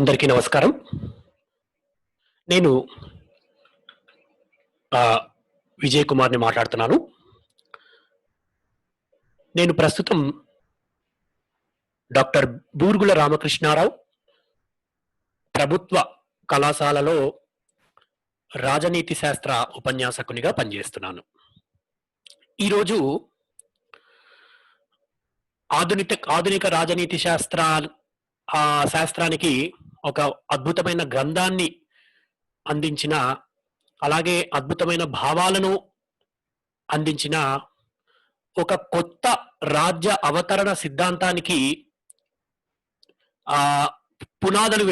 అందరికీ నమస్కారం. నేను విజయ్ కుమార్‌ని మాట్లాడుతున్నాను. నేను ప్రస్తుతం డాక్టర్ బూర్గుల రామకృష్ణారావు ప్రభుత్వ కళాశాలలో రాజనీతి శాస్త్ర ఉపన్యాసకునిగా పనిచేస్తున్నాను. ఈరోజు ఆధునిక రాజనీతి శాస్త్రానికి ఒక అద్భుతమైన గ్రంథాన్ని అందించిన, అలాగే అద్భుతమైన భావాలను అందించిన ఒక కొత్త రాజ్య అవతరణ సిద్ధాంతానికి పునాదులు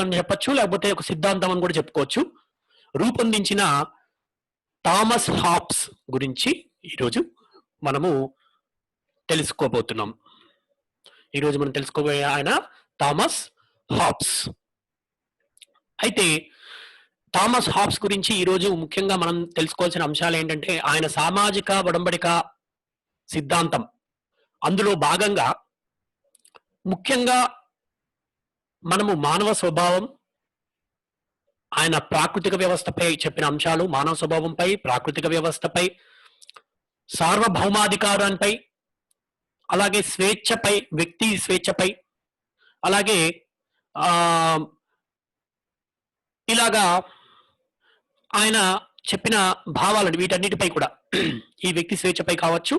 అని చెప్పొచ్చు, లేకపోతే ఒక సిద్ధాంతం అని కూడా చెప్పుకోవచ్చు, రూపొందించిన థామస్ హాబ్స్ గురించి ఈరోజు మనము తెలుసుకోబోతున్నాం. ఈరోజు మనం తెలుసుకోబోయే ఆయన థామస్ హాబ్స్. అయితే థామస్ హాబ్స్ గురించి ఈరోజు ముఖ్యంగా మనం తెలుసుకోవాల్సిన అంశాలు ఏంటంటే, ఆయన సామాజిక ఒడంబడిక సిద్ధాంతం, అందులో భాగంగా ముఖ్యంగా మనము మానవ స్వభావం, ఆయన ప్రాకృతిక వ్యవస్థపై చెప్పిన అంశాలు, మానవ స్వభావంపై, ప్రాకృతిక వ్యవస్థపై, సార్వభౌమాధికారాన్పై, అలాగే స్వేచ్ఛపై, వ్యక్తి స్వేచ్ఛపై, అలాగే ఇలాగా ఆయన చెప్పిన భావాలను, వీటన్నిటిపై కూడా, ఈ వ్యక్తి స్వేచ్ఛపై కావచ్చు,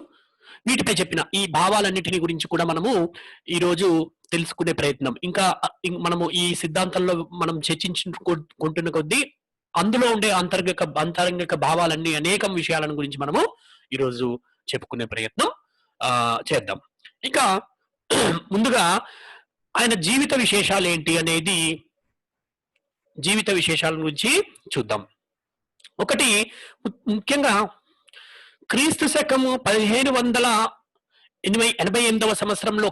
వీటిపై చెప్పిన ఈ భావాలన్నిటిని గురించి కూడా మనము ఈరోజు తెలుసుకునే ప్రయత్నం, ఇంకా మనము ఈ సిద్ధాంతంలో మనం చర్చించుకుంటున్న కొద్దీ అందులో ఉండే అంతరంగిక భావాలన్నీ, అనేకం విషయాలను గురించి మనము ఈరోజు చెప్పుకునే ప్రయత్నం చేద్దాం. ఇంకా ముందుగా ఆయన జీవిత విశేషాలు ఏంటి అనేది, జీవిత విశేషాల గురించి చూద్దాం. ఒకటి, ముఖ్యంగా క్రీస్తు శకం 1588వ సంవత్సరంలో,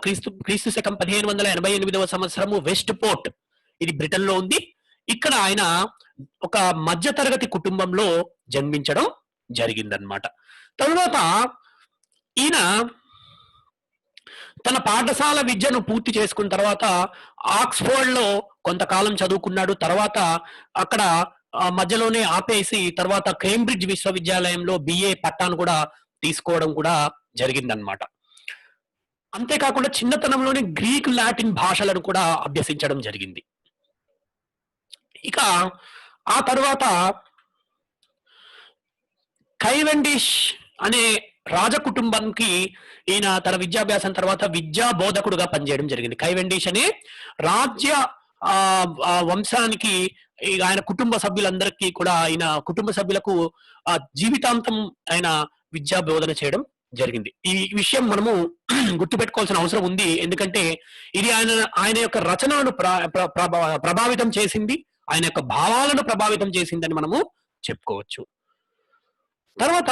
క్రీస్తు శకం 1588వ సంవత్సరము వెస్ట్ పోర్ట్, ఇది బ్రిటన్ లో ఉంది. ఇక్కడ ఆయన ఒక మధ్యతరగతి కుటుంబంలో జన్మించడం జరిగిందనమాట. తరువాత ఈయన తన పాఠశాల విద్యను పూర్తి చేసుకున్న తర్వాత ఆక్స్ఫోర్డ్ లో కొంతకాలం చదువుకున్నాడు. తర్వాత అక్కడ మధ్యలోనే ఆపేసి తర్వాత కేంబ్రిడ్జ్ విశ్వవిద్యాలయంలో బిఏ పట్టాను కూడా తీసుకోవడం కూడా జరిగిందనమాట. అంతేకాకుండా చిన్నతనంలోనే గ్రీక్, లాటిన్ భాషలను కూడా అభ్యసించడం జరిగింది. ఇక ఆ తర్వాత కైవెండిష్ అనే రాజకుటుంబానికి ఈయన తన విద్యాభ్యాసం తర్వాత విద్యా బోధకుడుగా పనిచేయడం జరిగింది. కైవెండిష్ అనే రాజ్య వంశానికి, ఆయన కుటుంబ సభ్యులందరికీ కూడా, ఆయన కుటుంబ సభ్యులకు జీవితాంతం ఆయన విద్యా బోధన చేయడం జరిగింది. ఈ విషయం మనము గుర్తుపెట్టుకోవాల్సిన అవసరం ఉంది. ఎందుకంటే ఇది ఆయన యొక్క రచనలను ప్రభావితం చేసింది, ఆయన యొక్క భావాలను ప్రభావితం చేసిందని మనము చెప్పుకోవచ్చు. తర్వాత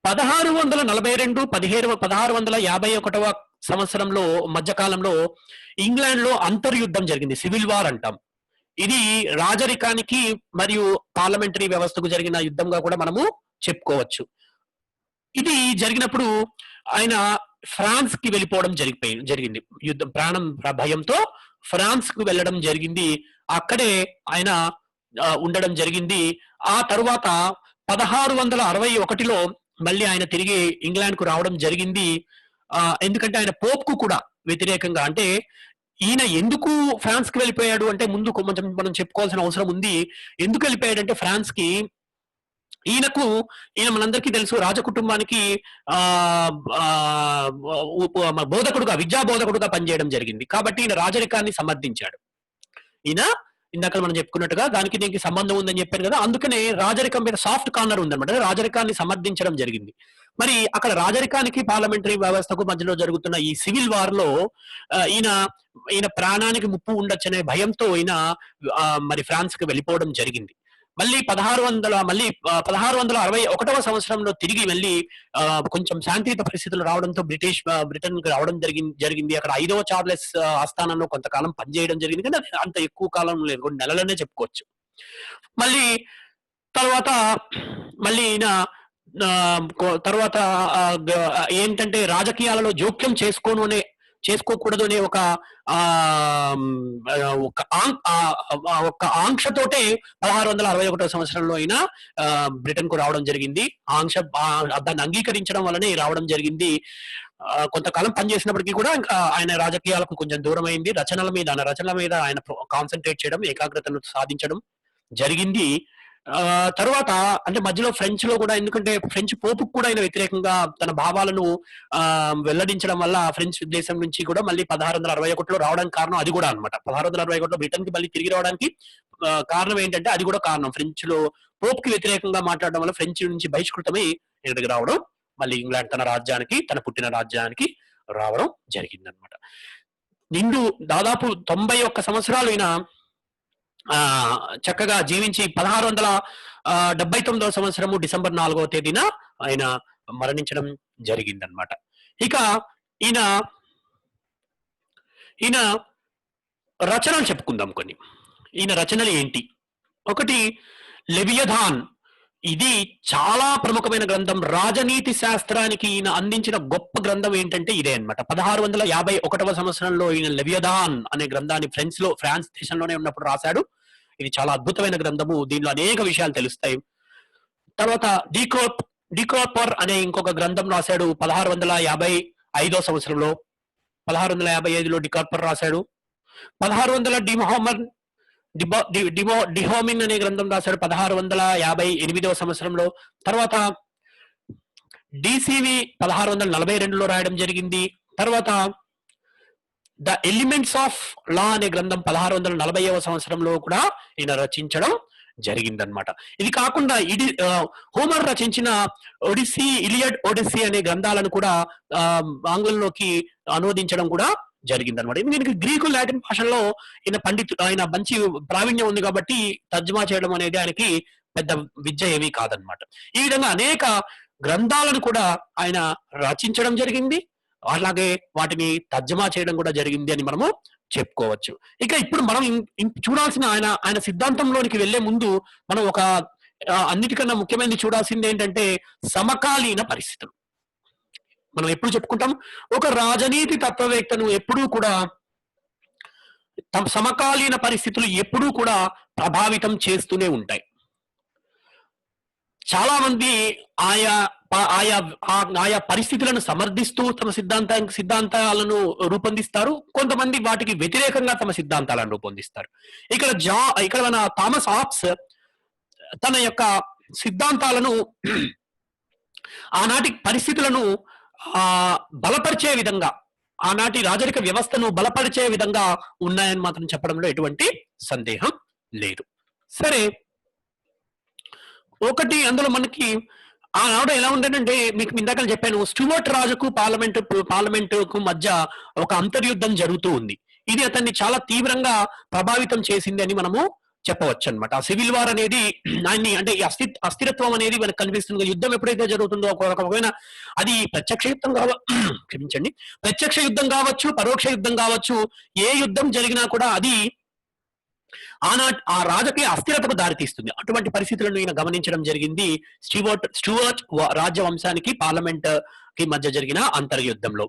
1642, 1651వ సంవత్సరంలో మధ్యకాలంలో ఇంగ్లాండ్ లో అంతర్యుద్ధం జరిగింది, సివిల్ వార్ అంటాం. ఇది రాజరికానికి మరియు పార్లమెంటరీ వ్యవస్థకు జరిగిన యుద్ధంగా కూడా మనము చెప్పుకోవచ్చు. ఇది జరిగినప్పుడు ఆయన ఫ్రాన్స్ కి వెళ్ళిపోవడం జరిగింది. యుద్ధం, ప్రాణం భయంతో ఫ్రాన్స్ కు వెళ్ళడం జరిగింది. అక్కడే ఆయన ఉండడం జరిగింది. ఆ తరువాత 1661లో మళ్ళీ ఆయన తిరిగి ఇంగ్లాండ్ కు రావడం జరిగింది. ఎందుకంటే ఆయన పోప్ కు కూడా వ్యతిరేకంగా, అంటే ఈయన ఎందుకు ఫ్రాన్స్ కి వెళ్ళిపోయాడు అంటే, ముందు కొంచెం మనం చెప్పుకోవాల్సిన అవసరం ఉంది. ఎందుకు వెళ్ళిపోయాడంటే ఫ్రాన్స్ కి, ఈయన మనందరికీ తెలుసు, రాజకుటుంబానికి బోధకుడుగా, విద్యా బోధకుడుగా పనిచేయడం జరిగింది. కాబట్టి ఈయన రాజరికాన్ని సమర్థించాడు. ఈయన ఇందాక మనం చెప్పుకున్నట్టుగా దానికి దీనికి సంబంధం ఉందని చెప్పాను కదా, అందుకనే రాజరికం మీద సాఫ్ట్ కార్నర్ ఉందన్నమాట. రాజరికాన్ని సమర్థించడం జరిగింది. మరి అక్కడ రాజరికానికి పార్లమెంటరీ వ్యవస్థకు మధ్యలో జరుగుతున్న ఈ సివిల్ వార్ లో ఈయన ప్రాణానికి ముప్పు ఉండొచ్చనే భయంతో ఈయన మరి ఫ్రాన్స్ కి వెళ్ళిపోవడం జరిగింది. మళ్ళీ 1661వ సంవత్సరంలో తిరిగి వెళ్ళి కొంచెం శాంతియుత పరిస్థితులు రావడంతో బ్రిటన్ కి రావడం జరిగింది. అక్కడ 5వ చార్లెస్ ఆస్థానంలో కొంతకాలం పనిచేయడం జరిగింది, కానీ అంత ఎక్కువ కాలం లేదు, 2 నెలలనే చెప్పుకోవచ్చు. మళ్ళీ తర్వాత ఈయన తర్వాత ఏంటంటే రాజకీయాలలో జోక్యం చేసుకోను అనే చేసుకోకూడదు అనే ఒక ఒక ఆంక్షతోటే 1661 సంవత్సరంలో అయినా బ్రిటన్ కు రావడం జరిగింది. ఆంక్ష దాన్ని అంగీకరించడం వల్లనే రావడం జరిగింది. కొంతకాలం పనిచేసినప్పటికీ కూడా ఇంకా ఆయన రాజకీయాలకు కొంచెం దూరమైంది. రచనల మీద ఆయన కాన్సన్ట్రేట్ చేయడం, ఏకాగ్రతను సాధించడం జరిగింది. తరువాత అంటే మధ్యలో ఫ్రెంచ్ లో కూడా, ఎందుకంటే ఫ్రెంచ్ పోపుకు కూడా ఆయన వ్యతిరేకంగా తన భావాలను వెల్లడించడం వల్ల ఫ్రెంచ్ దేశం నుంచి కూడా మళ్ళీ 1661లో రావడానికి కారణం అది కూడా అనమాట. 1661లో బ్రిటన్ కి మళ్ళీ తిరిగి రావడానికి కారణం ఏంటంటే అది కూడా కారణం. ఫ్రెంచ్ లో పోప్ కి వ్యతిరేకంగా మాట్లాడడం వల్ల ఫ్రెంచ్ నుంచి బహిష్కృతమై ఇక్కడికి రావడం, మళ్ళీ ఇంగ్లాండ్ తన పుట్టిన రాజ్యానికి రావడం జరిగిందనమాట. నిండు దాదాపు 91 సంవత్సరాలు ఈయన చక్కగా జీవించి 1679వ సంవత్సరము డిసెంబర్ 4వ తేదీన ఆయన మరణించడం జరిగిందనమాట. ఇక ఈయన రచనలు చెప్పుకుందాం కొన్ని. ఈయన రచనలు ఏంటి? ఒకటి లెవియథాన్. ఇది చాలా ప్రముఖమైన గ్రంథం. రాజనీతి శాస్త్రానికి ఈయన అందించిన గొప్ప గ్రంథం ఏంటంటే ఇదే అనమాట. 1651వ సంవత్సరంలో ఈయన లెవియథాన్ అనే గ్రంథాన్ని ఫ్రాన్స్ దేశంలోనే ఉన్నప్పుడు రాశాడు. ఇది చాలా అద్భుతమైన గ్రంథము. దీనిలో అనేక విషయాలు తెలుస్తాయి. తర్వాత డికోపర్ అనే ఇంకొక గ్రంథం రాశాడు 1655వ సంవత్సరంలో. 1655లో డికాపర్ రాశాడు. 1600 డిహోమిన్ అనే గ్రంథం రాశాడు 1658వ సంవత్సరంలో. తర్వాత డిసివి 1642లో రాయడం జరిగింది. తర్వాత ద ఎలిమెంట్స్ ఆఫ్ లా అనే గ్రంథం 1640వ సంవత్సరంలో కూడా ఈయన రచించడం జరిగిందనమాట. ఇది కాకుండా హోమర్ రచించిన ఇలియడ్ ఒడిస్సీ అనే గ్రంథాలను కూడా ఆంగ్లంలోకి అనువదించడం కూడా జరిగిందనమాట. దీనికి గ్రీకు లాటిన్ భాషల్లో ఆయన మంచి ప్రావీణ్యం ఉంది కాబట్టి తర్జుమా చేయడం అనేది ఆయనకి పెద్ద విద్య ఏమీ కాదనమాట. ఈ విధంగా అనేక గ్రంథాలను కూడా ఆయన రచించడం జరిగింది. అలాగే వాటిని తర్జమా చేయడం కూడా జరిగింది అని మనము చెప్పుకోవచ్చు. ఇక ఇప్పుడు మనం చూడాల్సిన ఆయన సిద్ధాంతంలోనికి వెళ్లే ముందు మనం ఒక అన్నిటికన్నా ముఖ్యమైనది చూడాల్సింది ఏంటంటే సమకాలీన పరిస్థితులు. మనం ఎప్పుడు చెప్పుకుంటాం, ఒక రాజనీతి తత్వవేత్తను ఎప్పుడూ కూడా సమకాలీన పరిస్థితులు ఎప్పుడూ కూడా ప్రభావితం చేస్తూనే ఉంటాయి. చాలా మంది ఆయా పరిస్థితులను సమర్థిస్తూ తమ సిద్ధాంతాలను రూపొందిస్తారు. కొంతమంది వాటికి వ్యతిరేకంగా తమ సిద్ధాంతాలను రూపొందిస్తారు. ఇక్కడ మన థామస్ హాబ్స్ తన యొక్క సిద్ధాంతాలను ఆనాటి పరిస్థితులను బలపరిచే విధంగా, ఆనాటి రాజరిక వ్యవస్థను బలపరిచే విధంగా ఉన్నాయని మాత్రం చెప్పడంలో ఎటువంటి సందేహం లేదు. సరే, ఒకటి అందులో మనకి ఆనాడు ఎలా ఉండేనంటే, మీకు ఇందాక చెప్పాను, స్టూవర్ట్ రాజుకు పార్లమెంటుకు మధ్య ఒక అంతర్యుద్ధం జరుగుతూ ఉంది. ఇది అతన్ని చాలా తీవ్రంగా ప్రభావితం చేసింది అని మనము చెప్పవచ్చు అనమాట. ఆ సివిల్ వార్ అనేది ఆయన్ని, అంటే ఈ అస్థిరత్వం అనేది మనకు కనిపిస్తుంది. యుద్ధం ఎప్పుడైతే జరుగుతుందో ఒకవేళ అది ప్రత్యక్ష యుద్ధం క్షమించండి, ప్రత్యక్ష యుద్ధం కావచ్చు, పరోక్ష యుద్ధం కావచ్చు, ఏ యుద్ధం జరిగినా కూడా అది ఆ రాజకీయ అస్థిరతకు దారితీస్తుంది. అటువంటి పరిస్థితులను ఈయన గమనించడం జరిగింది స్టూవర్ట్ రాజవంశానికి పార్లమెంట్ కి మధ్య జరిగిన అంతర్యుద్ధంలో.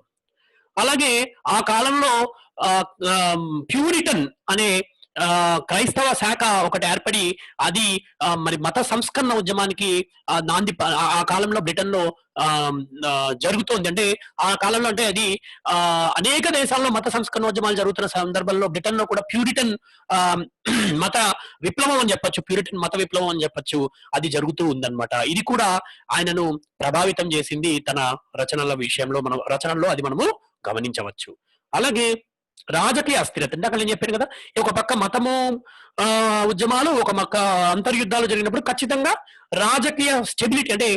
అలాగే ఆ కాలంలో ప్యూరిటన్ అనే క్రైస్తవ శాఖ ఒకటి ఏర్పడి అది మరి మత సంస్కరణ ఉద్యమానికి నాంది ఆ కాలంలో బ్రిటన్ లో జరుగుతోంది. అంటే ఆ కాలంలో, అంటే అది అనేక దేశాల్లో మత సంస్కరణ ఉద్యమాలు జరుగుతున్న సందర్భంలో బ్రిటన్ లో కూడా ప్యూరిటన్ మత విప్లవం అని చెప్పొచ్చు, ప్యూరిటన్ మత విప్లవం అని చెప్పొచ్చు, అది జరుగుతూ ఉందన్నమాట. ఇది కూడా ఆయనను ప్రభావితం చేసింది తన రచనల్లో అది మనము గమనించవచ్చు. అలాగే రాజకీయ అస్థిరత, ఇందాక నేను చెప్పాను కదా, ఒక పక్క మతము ఉద్యమాలు, ఒక పక్క అంతర్యుద్ధాలు జరిగినప్పుడు ఖచ్చితంగా రాజకీయ స్టెబిలిటీ, అంటే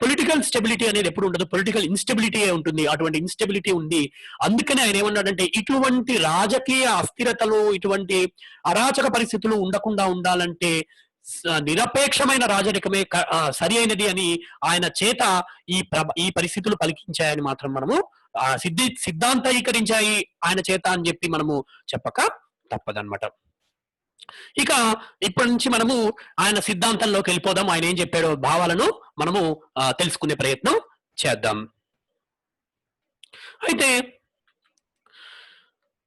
పొలిటికల్ స్టెబిలిటీ అనేది ఎప్పుడు ఉండదు, పొలిటికల్ ఇన్స్టెబిలిటీ ఉంటుంది. అటువంటి ఇన్స్టెబిలిటీ ఉంది. అందుకనే ఆయన ఏమన్నాడంటే, ఇటువంటి రాజకీయ అస్థిరతలు, ఇటువంటి అరాచక పరిస్థితులు ఉండకుండా ఉండాలంటే నిరపేక్షమైన రాజరికమే సరి అయినది అని ఆయన చేత ఈ పరిస్థితులు పలికించాయని మాత్రం మనము సిద్ధాంతీకరించాయి ఆయన చేత అని చెప్పి మనము చెప్పక తప్పదన్నమాట. ఇక ఇప్పటి నుంచి మనము ఆయన సిద్ధాంతంలోకి వెళ్ళిపోదాం. ఆయన ఏం చెప్పాడో భావాలను మనము తెలుసుకునే ప్రయత్నం చేద్దాం. అయితే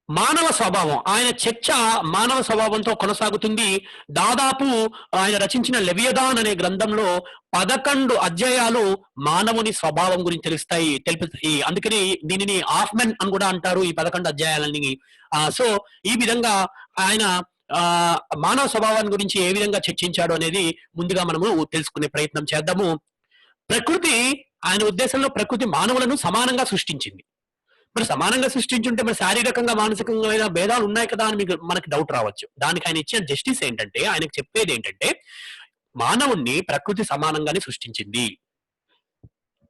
మానవ స్వభావం, ఆయన చర్చ మానవ స్వభావంతో కొనసాగుతుంది. దాదాపు ఆయన రచించిన లెవియదాన్ అనే గ్రంథంలో 11 అధ్యాయాలు మానవుని స్వభావం గురించి తెలుపుతాయి. అందుకని దీనిని ఆఫ్మెన్ అని కూడా అంటారు ఈ 11 అధ్యాయాలని. సో ఈ విధంగా ఆయన మానవ స్వభావాన్ని గురించి ఏ విధంగా చర్చించాడు అనేది ముందుగా మనము తెలుసుకునే ప్రయత్నం చేద్దాము. ప్రకృతి, ఆయన ఉద్దేశంలో ప్రకృతి మానవులను సమానంగా సృష్టించింది. మరి సమానంగా సృష్టించుంటే మరి శారీరకంగా మానసికంగా భేదాలు ఉన్నాయి కదా అని మనకి డౌట్ రావచ్చు. దానికి ఆయన ఇచ్చిన జస్టిస్ ఏంటంటే, ఆయనకు చెప్పేది ఏంటంటే, మానవుణ్ణి ప్రకృతి సమానంగానే సృష్టించింది.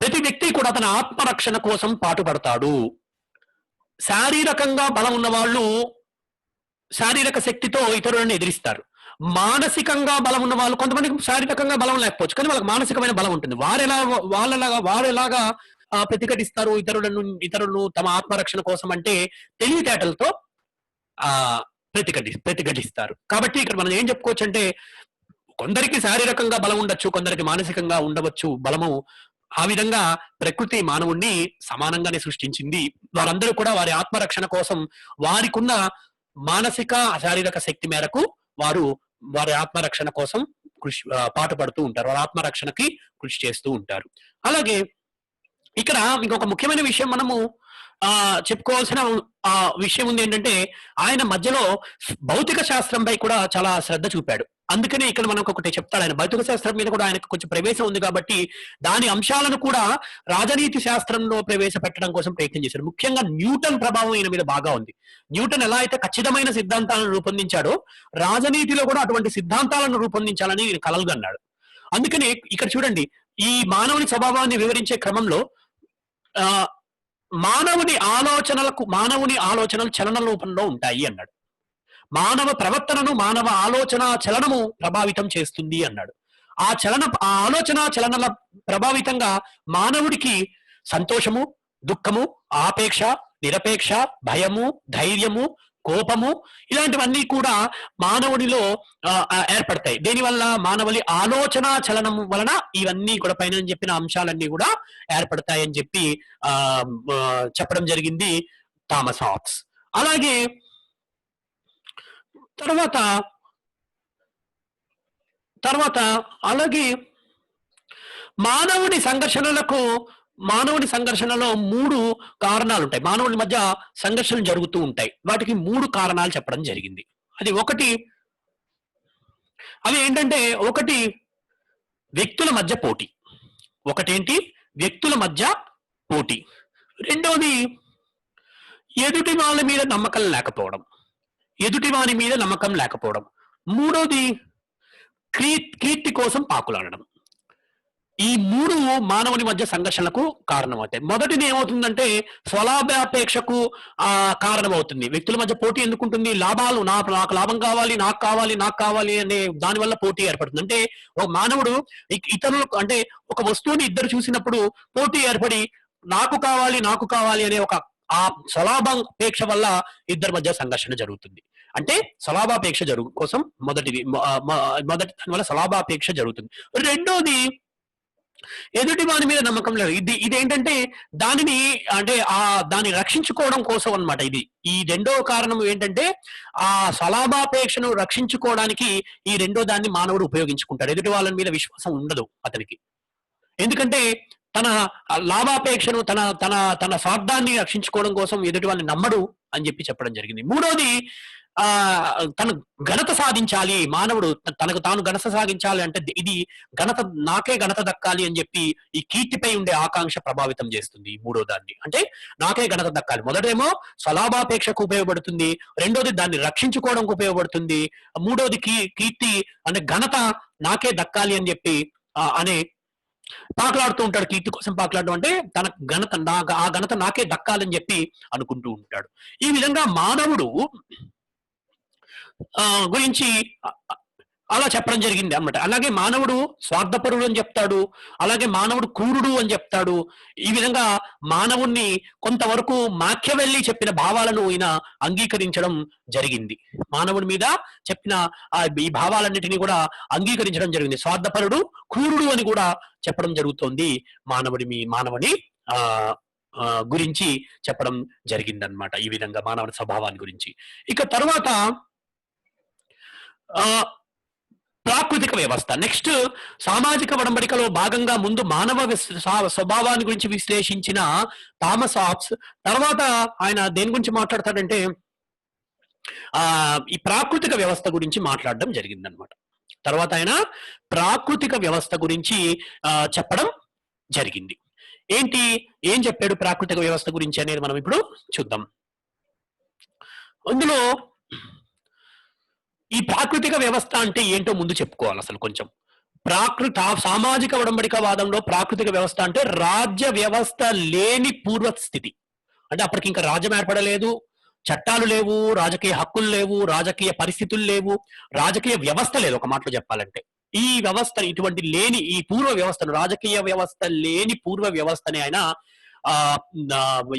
ప్రతి వ్యక్తి కూడా తన ఆత్మరక్షణ కోసం పాటుపడతాడు. శారీరకంగా బలం ఉన్న వాళ్ళు శారీరక శక్తితో ఇతరులను ఎదిరిస్తారు. మానసికంగా బలం ఉన్న వాళ్ళు, కొంతమందికి శారీరకంగా బలం లేకపోవచ్చు కానీ వాళ్ళకి మానసికమైన బలం ఉంటుంది. వారెలాగా ప్రతిఘటిస్తారు ఇతరులను తమ ఆత్మరక్షణ కోసం అంటే తెలివితేటలతో ఆ ప్రతిఘటిస్తారు. కాబట్టి ఇక్కడ మనం ఏం చెప్పుకోవచ్చు అంటే, కొందరికి శారీరకంగా బలం ఉండొచ్చు, కొందరికి మానసికంగా ఉండవచ్చు బలము. ఆ విధంగా ప్రకృతి మానవుణ్ణి సమానంగానే సృష్టించింది. వారందరూ కూడా వారి ఆత్మరక్షణ కోసం వారికున్న మానసిక శారీరక శక్తి మేరకు వారి ఆత్మరక్షణ కోసం పాటుపడుతూ ఉంటారు. వారి ఆత్మరక్షణకి కృషి చేస్తూ ఉంటారు. అలాగే ఇక్కడ ఇంకొక ముఖ్యమైన విషయం మనము చెప్పుకోవాల్సిన విషయం ఉంది ఏంటంటే, ఆయన మధ్యలో భౌతిక శాస్త్రంపై కూడా చాలా శ్రద్ధ చూపాడు. అందుకనే ఇక్కడ మనకు ఒకటి చెప్తాడు. ఆయన భౌతిక శాస్త్రం మీద కూడా ఆయనకు కొంచెం ప్రవేశం ఉంది కాబట్టి దాని అంశాలను కూడా రాజనీతి శాస్త్రంలో ప్రవేశపెట్టడం కోసం ప్రయత్నం చేశాడు. ముఖ్యంగా న్యూటన్ ప్రభావం ఈయన మీద బాగా ఉంది. న్యూటన్ ఎలా అయితే ఖచ్చితమైన సిద్ధాంతాలను రూపొందించాడో, రాజనీతిలో కూడా అటువంటి సిద్ధాంతాలను రూపొందించాలని ఈయన కలలుగన్నాడు. అందుకని ఇక్కడ చూడండి, ఈ మానవుని స్వభావాన్ని వివరించే క్రమంలో మానవుని ఆలోచనలు చలన రూపంలో ఉంటాయి అన్నాడు. మానవ ప్రవర్తనను మానవ ఆలోచన చలనము ప్రభావితం చేస్తుంది అన్నాడు. ఆ ఆలోచన చలనల ప్రభావితంగా మానవుడికి సంతోషము, దుఃఖము, ఆపేక్ష, నిరపేక్ష, భయము, ధైర్యము, కోపము ఇలాంటివన్నీ కూడా మానవుడిలో ఏర్పడతాయి. దీనివల్ల మానవుని ఆలోచన చలనం వలన ఇవన్నీ కూడా పైన చెప్పిన అంశాలన్నీ కూడా ఏర్పడతాయని చెప్పి చెప్పడం జరిగింది థామస్ హాబ్స్. అలాగే తర్వాత అలాగే మానవుని సంఘర్షణలో 3 కారణాలు ఉంటాయి. మానవుడి మధ్య సంఘర్షణలు జరుగుతూ ఉంటాయి. వాటికి 3 కారణాలు చెప్పడం జరిగింది. అవి ఏంటంటే, ఒకటి వ్యక్తుల మధ్య పోటీ. వ్యక్తుల మధ్య పోటీ. రెండవది ఎదుటి వాళ్ళ మీద నమ్మకం లేకపోవడం. మూడోది కీర్తి కోసం పాకులాడడం. ఈ 3 మానవుని మధ్య సంఘర్షణలకు కారణమవుతాయి. మొదటిది ఏమవుతుందంటే స్వలాభాపేక్షకు కారణమవుతుంది. వ్యక్తుల మధ్య పోటీ ఎందుకుంటుంది? లాభాలు, నాకు లాభం కావాలి, నాకు కావాలి అనే దానివల్ల పోటీ ఏర్పడుతుంది. అంటే ఒక మానవుడు ఇతరులు అంటే ఒక వస్తువుని ఇద్దరు చూసినప్పుడు పోటీ ఏర్పడి నాకు కావాలి అనే ఒక ఆ స్వలాభాపేక్ష వల్ల ఇద్దరి మధ్య సంఘర్షణ జరుగుతుంది. అంటే స్వలాభాపేక్ష కోసం మొదటి దానివల్ల స్వలాభాపేక్ష జరుగుతుంది. రెండోది ఎదుటి వాని మీద నమ్మకం లేదు. ఇదేంటంటే దాన్ని రక్షించుకోవడం కోసం అన్నమాట. ఈ రెండో కారణం ఏంటంటే, ఆ స్వలాభాపేక్షను రక్షించుకోవడానికి ఈ రెండో దాన్ని మానవుడు ఉపయోగించుకుంటాడు. ఎదుటి వాళ్ళ మీద విశ్వాసం ఉండదు అతనికి. ఎందుకంటే తన లాభాపేక్షను తన స్వార్థాన్ని రక్షించుకోవడం కోసం ఎదుటి వాళ్ళని నమ్మడు అని చెప్పడం జరిగింది. మూడోది తను ఘనత సాధించాలి. మానవుడు తనకు తాను ఘనత సాధించాలి అంటే నాకే ఘనత దక్కాలి అని చెప్పి ఈ కీర్తిపై ఉండే ఆకాంక్ష ప్రభావితం చేస్తుంది. ఈ మూడో దాన్ని అంటే నాకే ఘనత దక్కాలి. మొదటేమో స్వలాభాపేక్షకు ఉపయోగపడుతుంది, రెండోది దాన్ని రక్షించుకోవడానికి ఉపయోగపడుతుంది, మూడోది కీర్తి అంటే ఘనత నాకే దక్కాలి అని చెప్పి అనే పాకులాడుతూ ఉంటాడు. కీర్తి కోసం పాకులాడడం అంటే తన ఆ ఘనత నాకే దక్కాలని చెప్పి అనుకుంటూ ఉంటాడు. ఈ విధంగా మానవుడు గురించి అలా చెప్పడం జరిగింది అన్నమాట. అలాగే మానవుడు స్వార్థపరుడు అని చెప్తాడు, అలాగే మానవుడు క్రూరుడు అని చెప్తాడు. ఈ విధంగా మానవుణ్ణి కొంతవరకు మాఖ్యవెల్లి చెప్పిన భావాలను ఈయన అంగీకరించడం జరిగింది. మానవుడి మీద చెప్పిన ఈ భావాలన్నిటినీ కూడా అంగీకరించడం జరిగింది. స్వార్థపరుడు, క్రూరుడు అని కూడా చెప్పడం జరుగుతోంది మానవుని గురించి చెప్పడం జరిగిందనమాట. ఈ విధంగా మానవ స్వభావాన్ని గురించి. ఇక తర్వాత ప్రాకృతిక వ్యవస్థ. నెక్స్ట్ సామాజిక ఒడంబడికలో భాగంగా ముందు మానవ స్వభావాన్ని గురించి విశ్లేషించిన థామస్ హాబ్స్ తర్వాత ఆయన దేని గురించి మాట్లాడతాడంటే ఈ ప్రాకృతిక వ్యవస్థ గురించి మాట్లాడడం జరిగిందనమాట. తర్వాత ఆయన ప్రాకృతిక వ్యవస్థ గురించి చెప్పడం జరిగింది. ఏం చెప్పాడు ప్రాకృతిక వ్యవస్థ గురించి అనేది మనం ఇప్పుడు చూద్దాం. అందులో ఈ ప్రాకృతిక వ్యవస్థ అంటే ఏంటో ముందు చెప్పుకోవాలి. అసలు కొంచెం సామాజిక ఒడంబడికవాదంలో ప్రాకృతిక వ్యవస్థ అంటే రాజ్య వ్యవస్థ లేని పూర్వస్థితి. అంటే అప్పటికి ఇంకా రాజ్యం ఏర్పడలేదు, చట్టాలు లేవు, రాజకీయ హక్కులు లేవు, రాజకీయ పరిస్థితులు లేవు, రాజకీయ వ్యవస్థ లేదు. ఒక మాటలో చెప్పాలంటే ఈ వ్యవస్థ ఇటువంటి లేని ఈ పూర్వ వ్యవస్థను, రాజకీయ వ్యవస్థ లేని పూర్వ వ్యవస్థని ఆయన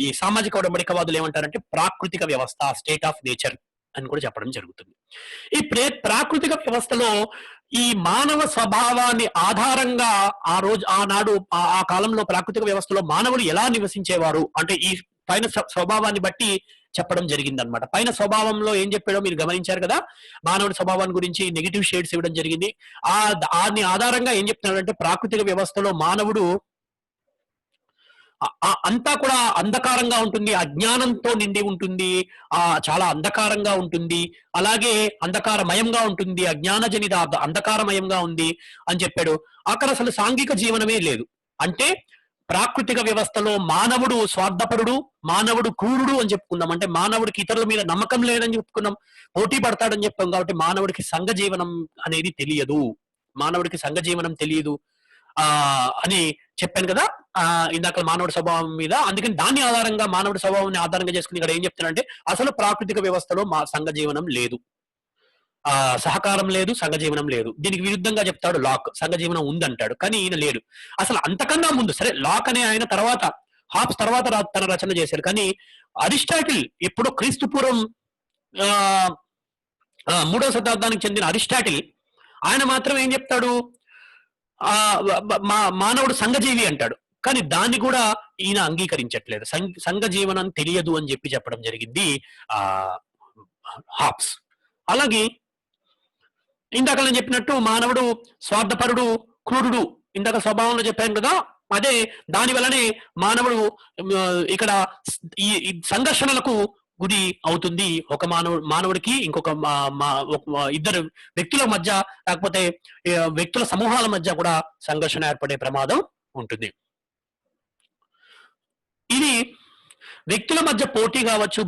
ఈ సామాజిక ఒడంబడికవాదులు ఏమంటారంటే ప్రాకృతిక వ్యవస్థ, స్టేట్ ఆఫ్ నేచర్ అని కూడా చెప్పడం జరుగుతుంది. ఈ ప్రాకృతిక వ్యవస్థలో ఈ మానవ స్వభావాన్ని ఆధారంగా ఆనాడు ఆ కాలంలో ప్రాకృతిక వ్యవస్థలో మానవులు ఎలా నివసించేవారు అంటే ఈ పైన స్వభావాన్ని బట్టి చెప్పడం జరిగింది అనమాట. పైన స్వభావంలో ఏం చెప్పాడో మీరు గమనించారు కదా, మానవుడి స్వభావాన్ని గురించి నెగిటివ్ షేడ్స్ ఇవ్వడం జరిగింది. దాని ఆధారంగా ఏం చెప్తున్నాడంటే ప్రాకృతిక వ్యవస్థలో మానవుడు అంతా కూడా అంధకారంగా ఉంటుంది, అజ్ఞానంతో నిండి ఉంటుంది, చాలా అంధకారంగా ఉంటుంది, అలాగే అంధకారమయంగా ఉంటుంది, అజ్ఞానజనిత అంధకారమయంగా ఉంది అని చెప్పాడు. అక్కడ అసలు సాంఘిక జీవనమే లేదు. అంటే ప్రాకృతిక వ్యవస్థలో మానవుడు స్వార్థపరుడు, మానవుడు క్రూరుడు అని చెప్పుకున్నాం. అంటే మానవుడికి ఇతరుల మీద నమ్మకం లేదని చెప్పుకున్నాం, పోటీ పడతాడని చెప్పాం. కాబట్టి మానవుడికి సంఘ జీవనం అనేది తెలియదు, మానవుడికి సంఘ జీవనం తెలియదు అని చెప్పాను కదా ఇందాక మానవుడి స్వభావం మీద. అందుకని దాన్ని ఆధారంగా మానవుడి స్వభావాన్ని ఆధారంగా చేసుకుని ఇక్కడ ఏం చెప్తున్నాడంటే అసలు ప్రాకృతిక వ్యవస్థలో సంఘ జీవనం లేదు, సహకారం లేదు, సంఘ జీవనం లేదు. దీనికి విరుద్ధంగా చెప్తాడు లాక్, సంఘ జీవనం ఉందంటాడు. కానీ ఈయన లేడు. అసలు అంతకన్నా ముందు సరే లాక్ అనే ఆయన తర్వాత హాబ్స్ తర్వాత తన రచన చేశారు. కానీ అరిస్టాటిల్ ఎప్పుడో క్రీస్తు పూర్వం 3వ శతాబ్దానికి చెందిన అరిస్టాటిల్ ఆయన మాత్రం ఏం చెప్తాడు, మానవుడు సంఘజీవి అంటాడు. కానీ దాన్ని కూడా ఈయన అంగీకరించట్లేదు. సంఘ జీవనం తెలియదు అని చెప్పడం జరిగింది హాబ్స్. అలాగే ఇందాక నేను చెప్పినట్టు మానవుడు స్వార్థపరుడు, క్రూరుడు ఇందాక స్వభావంలో చెప్పాను కదా, అదే దాని వల్లనే మానవుడు ఇక్కడ ఈ సంఘర్షణలకు గురి అవుతుంది. ఒక మానవుడికి ఇంకొక ఇద్దరు వ్యక్తుల మధ్య లేకపోతే వ్యక్తుల సమూహాల మధ్య కూడా సంఘర్షణ ఏర్పడే ప్రమాదం ఉంటుంది. ఇది వ్యక్తుల మధ్య పోటీ కావచ్చు,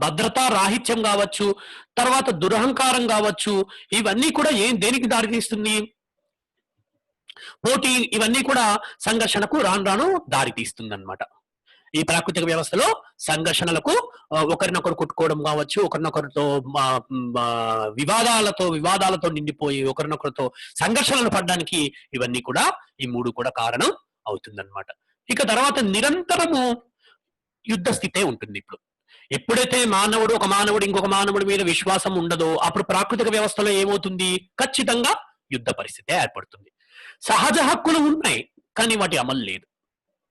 భద్రతా రాహిత్యం కావచ్చు, తర్వాత దురహంకారం కావచ్చు, ఇవన్నీ కూడా దేనికి దారితీస్తుంది, పోటీ, ఇవన్నీ కూడా సంఘర్షణకు రాను దారితీస్తుంది అన్నమాట. ఈ ప్రాకృతిక వ్యవస్థలో సంఘర్షణలకు ఒకరినొకరు కొట్టుకోవడం కావచ్చు, ఒకరినొకరితో వివాదాలతో నిండిపోయి ఒకరినొకరితో సంఘర్షణలు పడడానికి ఇవన్నీ కూడా ఈ 3 కూడా కారణం అవుతుందన్నమాట. ఇక తర్వాత నిరంతరము యుద్ధ స్థితే ఉంటుంది. ఇప్పుడు ఎప్పుడైతే ఒక మానవుడు ఇంకొక మానవుడి మీద విశ్వాసం ఉండదో అప్పుడు ప్రాకృతిక వ్యవస్థలో ఏమవుతుంది, ఖచ్చితంగా యుద్ధ పరిస్థితే ఏర్పడుతుంది. సహజ హక్కులు ఉన్నాయి కానీ వాటి అమలు లేదు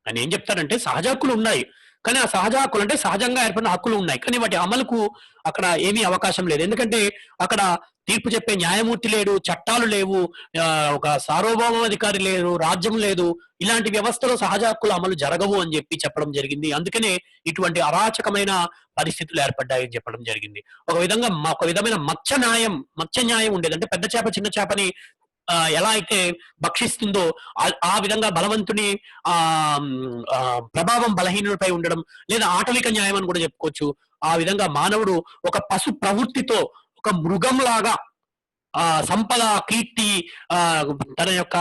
అని ఏం చెప్తారంటే సహజ హక్కులు ఉన్నాయి కానీ ఆ సహజ హక్కులు అంటే సహజంగా ఏర్పడిన హక్కులు ఉన్నాయి కానీ వాటి అమలుకు అక్కడ ఏమీ అవకాశం లేదు. ఎందుకంటే అక్కడ తీర్పు చెప్పే న్యాయమూర్తి లేడు, చట్టాలు లేవు, ఒక సార్వభౌమాధికారి లేరు, రాజ్యం లేదు. ఇలాంటి వ్యవస్థలో సహజ హక్కులు అమలు జరగవు అని చెప్పడం జరిగింది. అందుకనే ఇటువంటి అరాచకమైన పరిస్థితులు ఏర్పడ్డాయని చెప్పడం జరిగింది. ఒక విధమైన మత్స్య న్యాయం ఉండేది. అంటే పెద్ద చేప చిన్న చేపని ఎలా అయితే భక్షిస్తుందో ఆ విధంగా బలవంతుని ప్రభావం బలహీనులపై ఉండడం, లేదా ఆటవిక న్యాయం అని కూడా చెప్పుకోవచ్చు. ఆ విధంగా మానవుడు ఒక పశు ప్రవృత్తితో ఒక మృగంలాగా సంపద, కీర్తి, తన యొక్క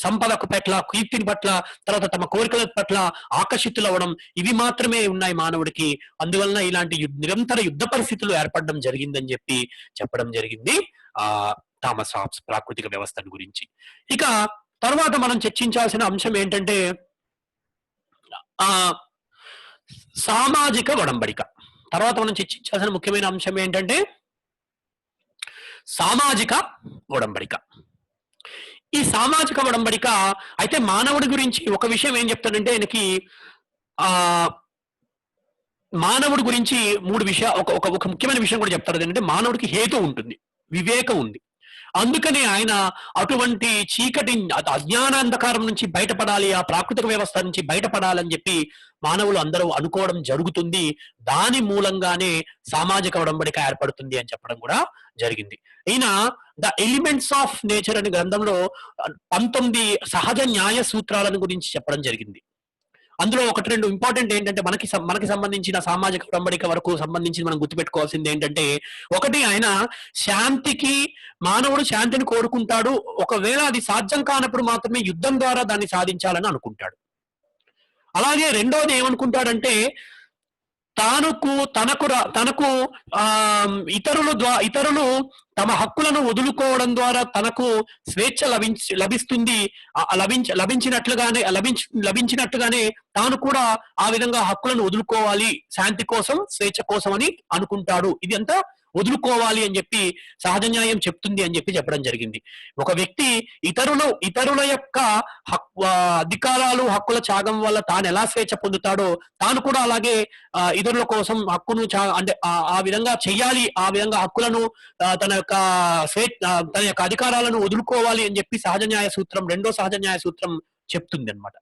సంపదకు పట్ల, కీర్తిని పట్ల, తర్వాత తమ కోరికల పట్ల ఆకర్షితులవ్వడం, ఇవి మాత్రమే ఉన్నాయి మానవుడికి. అందువలన ఇలాంటి నిరంతర యుద్ధ పరిస్థితులు ఏర్పడడం జరిగిందని చెప్పడం జరిగింది థామస్ హాబ్స్ ప్రాకృతిక వ్యవస్థను గురించి. ఇక తర్వాత మనం చర్చించాల్సిన అంశం ఏంటంటే సామాజిక ఒడంబడిక. తర్వాత మనం చర్చించాల్సిన ముఖ్యమైన అంశం ఏంటంటే సామాజిక ఒడంబడిక. ఈ సామాజిక ఒడంబడిక అయితే మానవుడి గురించి ఒక విషయం ఏం చెప్తాడంటే ఆయనకి ఆ మానవుడి గురించి మూడు విషయాలు, ఒక ముఖ్యమైన విషయం కూడా చెప్తారు. ఏంటంటే మానవుడికి హేతు ఉంటుంది, వివేకం ఉంది. అందుకని ఆయన అటువంటి చీకటి అజ్ఞానాంధకారం నుంచి బయటపడాలి, ఆ ప్రాకృతిక వ్యవస్థ నుంచి బయటపడాలని చెప్పి మానవులు అందరూ అనుకోవడం జరుగుతుంది. దాని మూలంగానే సామాజిక ఒడంబడిక ఏర్పడుతుంది అని చెప్పడం కూడా జరిగింది. ఈయన ద ఎలిమెంట్స్ ఆఫ్ నేచర్ అనే గ్రంథంలో 19 సహజ న్యాయ సూత్రాలను గురించి చెప్పడం జరిగింది. అందులో ఒకటి రెండు ఇంపార్టెంట్ ఏంటంటే మనకి సంబంధించిన సామాజిక ఒడంబడిక వరకు సంబంధించి మనం గుర్తుపెట్టుకోవాల్సింది ఏంటంటే, ఒకటి ఆయన శాంతికి, మానవుడు శాంతిని కోరుకుంటాడు. ఒకవేళ అది సాధ్యం కానప్పుడు మాత్రమే యుద్ధం ద్వారా దాన్ని సాధించాలని అనుకుంటాడు. అలాగే రెండోది ఏమనుకుంటాడంటే, తనకు ఇతరులు తమ హక్కులను వదులుకోవడం ద్వారా తనకు స్వేచ్ఛ లభిస్తుంది, లభించినట్లుగానే తాను కూడా ఆ విధంగా హక్కులను వదులుకోవాలి, శాంతి కోసం, స్వేచ్ఛ కోసం అని అనుకుంటాడు. ఇది అంతా వదులుకోవాలి అని చెప్పి సహజ న్యాయం చెప్తుంది అని చెప్పడం జరిగింది. ఒక వ్యక్తి ఇతరుల యొక్క అధికారాలు, హక్కుల త్యాగం వల్ల తాను ఎలా స్వేచ్ఛ పొందుతాడో తాను కూడా అలాగే ఇతరుల కోసం హక్కును అంటే ఆ విధంగా చెయ్యాలి, ఆ విధంగా హక్కులను తన యొక్క అధికారాలను వదులుకోవాలి అని చెప్పి సహజ న్యాయ సూత్రం, రెండో సహజ న్యాయ సూత్రం చెప్తుంది అనమాట.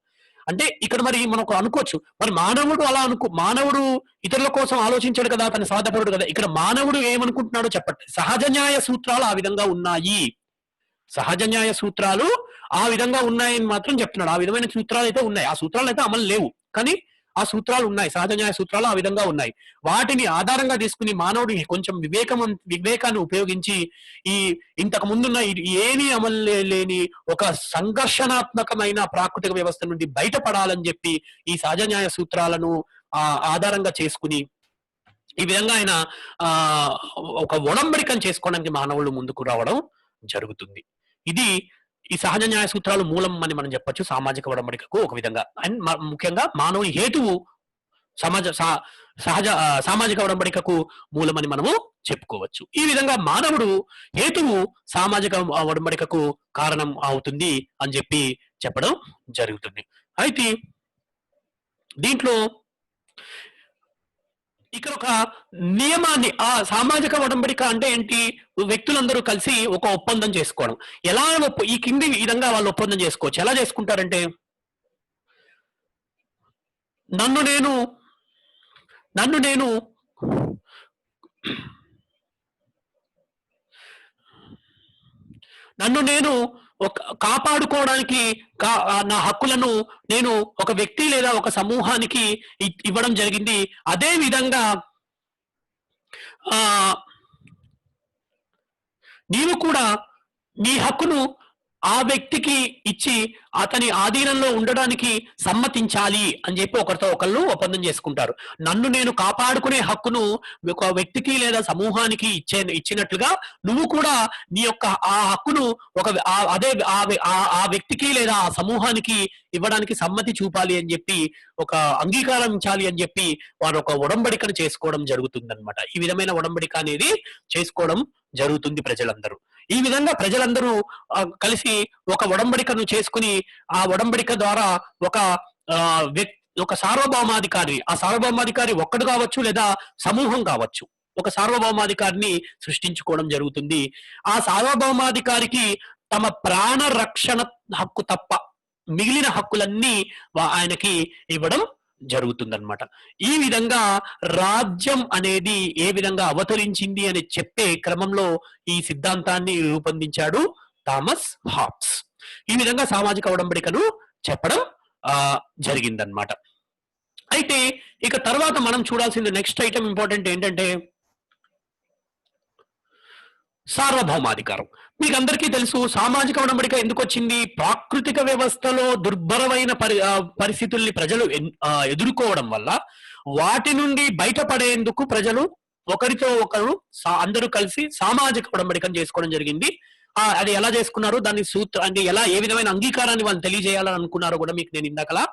అంటే ఇక్కడ మరి మనకు అనుకోవచ్చు, మరి మానవుడు ఇతరుల కోసం ఆలోచించాడు కదా, తన స్వార్థపరుడు కదా. ఇక్కడ మానవుడు ఏమనుకుంటున్నాడో చెప్పండి. సహజ న్యాయ సూత్రాలు ఆ విధంగా ఉన్నాయి, సహజ న్యాయ సూత్రాలు ఆ విధంగా ఉన్నాయని మాత్రం చెప్తున్నాడు. ఆ విధమైన సూత్రాలు అయితే ఉన్నాయి, ఆ సూత్రాలు అయితే అమలు లేవు, కానీ ఆ సూత్రాలు ఉన్నాయి, సహజ న్యాయ సూత్రాలు ఆ విధంగా ఉన్నాయి. వాటిని ఆధారంగా తీసుకుని మానవుడి కొంచెం వివేకాన్ని ఉపయోగించి ఇంతకు ముందున్న ఏమీ అమలు లేని ఒక సంఘర్షణాత్మకమైన ప్రాకృతిక వ్యవస్థ నుండి బయటపడాలని చెప్పి ఈ సహజ న్యాయ సూత్రాలను ఆధారంగా చేసుకుని ఈ విధంగా ఆయన ఒక ఒడంబడికను చేసుకోవడానికి మానవులు ముందుకు రావడం జరుగుతుంది. ఇది ఈ సహజ న్యాయ సూత్రాలు మూలం అని మనం చెప్పొచ్చు సామాజిక ఒడంబడికకు ఒక విధంగా. అండ్ ముఖ్యంగా మానవుని హేతువు సామాజిక ఒడంబడికకు మూలమని మనము చెప్పుకోవచ్చు. ఈ విధంగా మానవుడు హేతువు సామాజిక ఒడంబడికకు కారణం అవుతుంది అని చెప్పడం జరుగుతుంది. అయితే దీంట్లో ఇక్కడ ఒక నియమాన్ని, ఆ సామాజిక ఒడంబడిక అంటే ఏంటి, వ్యక్తులందరూ కలిసి ఒక ఒప్పందం చేసుకోవడం. ఎలా ఈ కింది విధంగా వాళ్ళు ఒప్పందం చేసుకోవచ్చు. ఎలా చేసుకుంటారంటే, నన్ను నేను కాపాడుకోవడానికి నా హక్కులను నేను ఒక వ్యక్తి లేదా ఒక సమూహానికి ఇవ్వడం జరిగింది. అదే విధంగా నీవు కూడా నీ హక్కును ఆ వ్యక్తికి ఇచ్చి అతని ఆధీనంలో ఉండడానికి సమ్మతించాలి అని చెప్పి ఒకరితో ఒకళ్ళు ఒప్పందం చేసుకుంటారు. నన్ను నేను కాపాడుకునే హక్కును ఒక వ్యక్తికి లేదా సమూహానికి ఇచ్చినట్లుగా నువ్వు కూడా నీ యొక్క ఆ హక్కును ఆ వ్యక్తికి లేదా ఆ సమూహానికి ఇవ్వడానికి సమ్మతి చూపాలి అని చెప్పి, ఒక అంగీకారించాలి అని చెప్పి వారు ఒక ఒడంబడికను చేసుకోవడం జరుగుతుందన్నమాట. ఈ విధమైన ఒడంబడిక అనేది చేసుకోవడం జరుగుతుంది ప్రజలందరూ. ఈ విధంగా ప్రజలందరూ కలిసి ఒక ఒడంబడికను చేసుకుని ఆ ఒడంబడిక ద్వారా ఒక సార్వభౌమాధికారి, ఆ సార్వభౌమాధికారి ఒక్కడు కావచ్చు లేదా సమూహం కావచ్చు, ఒక సార్వభౌమాధికారిని సృష్టించుకోవడం జరుగుతుంది. ఆ సార్వభౌమాధికారికి తమ ప్రాణ రక్షణ హక్కు తప్ప మిగిలిన హక్కులన్నీ ఆయనకి ఇవ్వడం జరుగుతుందన్నమాట. ఈ విధంగా రాజ్యం అనేది ఏ విధంగా అవతరించింది అని చెప్పే క్రమంలో ఈ సిద్ధాంతాన్ని రూపొందించాడు థామస్ హాబ్స్. ఈ విధంగా సామాజిక ఒడంబడికను చెప్పడం జరిగిందనమాట. అయితే ఇక తర్వాత మనం చూడాల్సింది నెక్స్ట్ ఐటమ్ ఇంపార్టెంట్ ఏంటంటే సార్వభౌమాధికారం. మీకు అందరికీ తెలుసు సామాజిక ఒడంబడిక ఎందుకు వచ్చింది. ప్రాకృతిక వ్యవస్థలో దుర్భరమైన పరిస్థితుల్ని ప్రజలు ఎదుర్కోవడం వల్ల వాటి నుండి బయటపడేందుకు ప్రజలు ఒకరితో ఒకరు అందరూ కలిసి సామాజిక ఒడంబడికను చేసుకోవడం జరిగింది. అది ఎలా చేసుకున్నారు, దాన్ని అంటే ఏ విధమైన అంగీకారాన్ని వాళ్ళు తెలియజేయాలని అనుకున్నారో కూడా మీకు నేను ఇందాకలా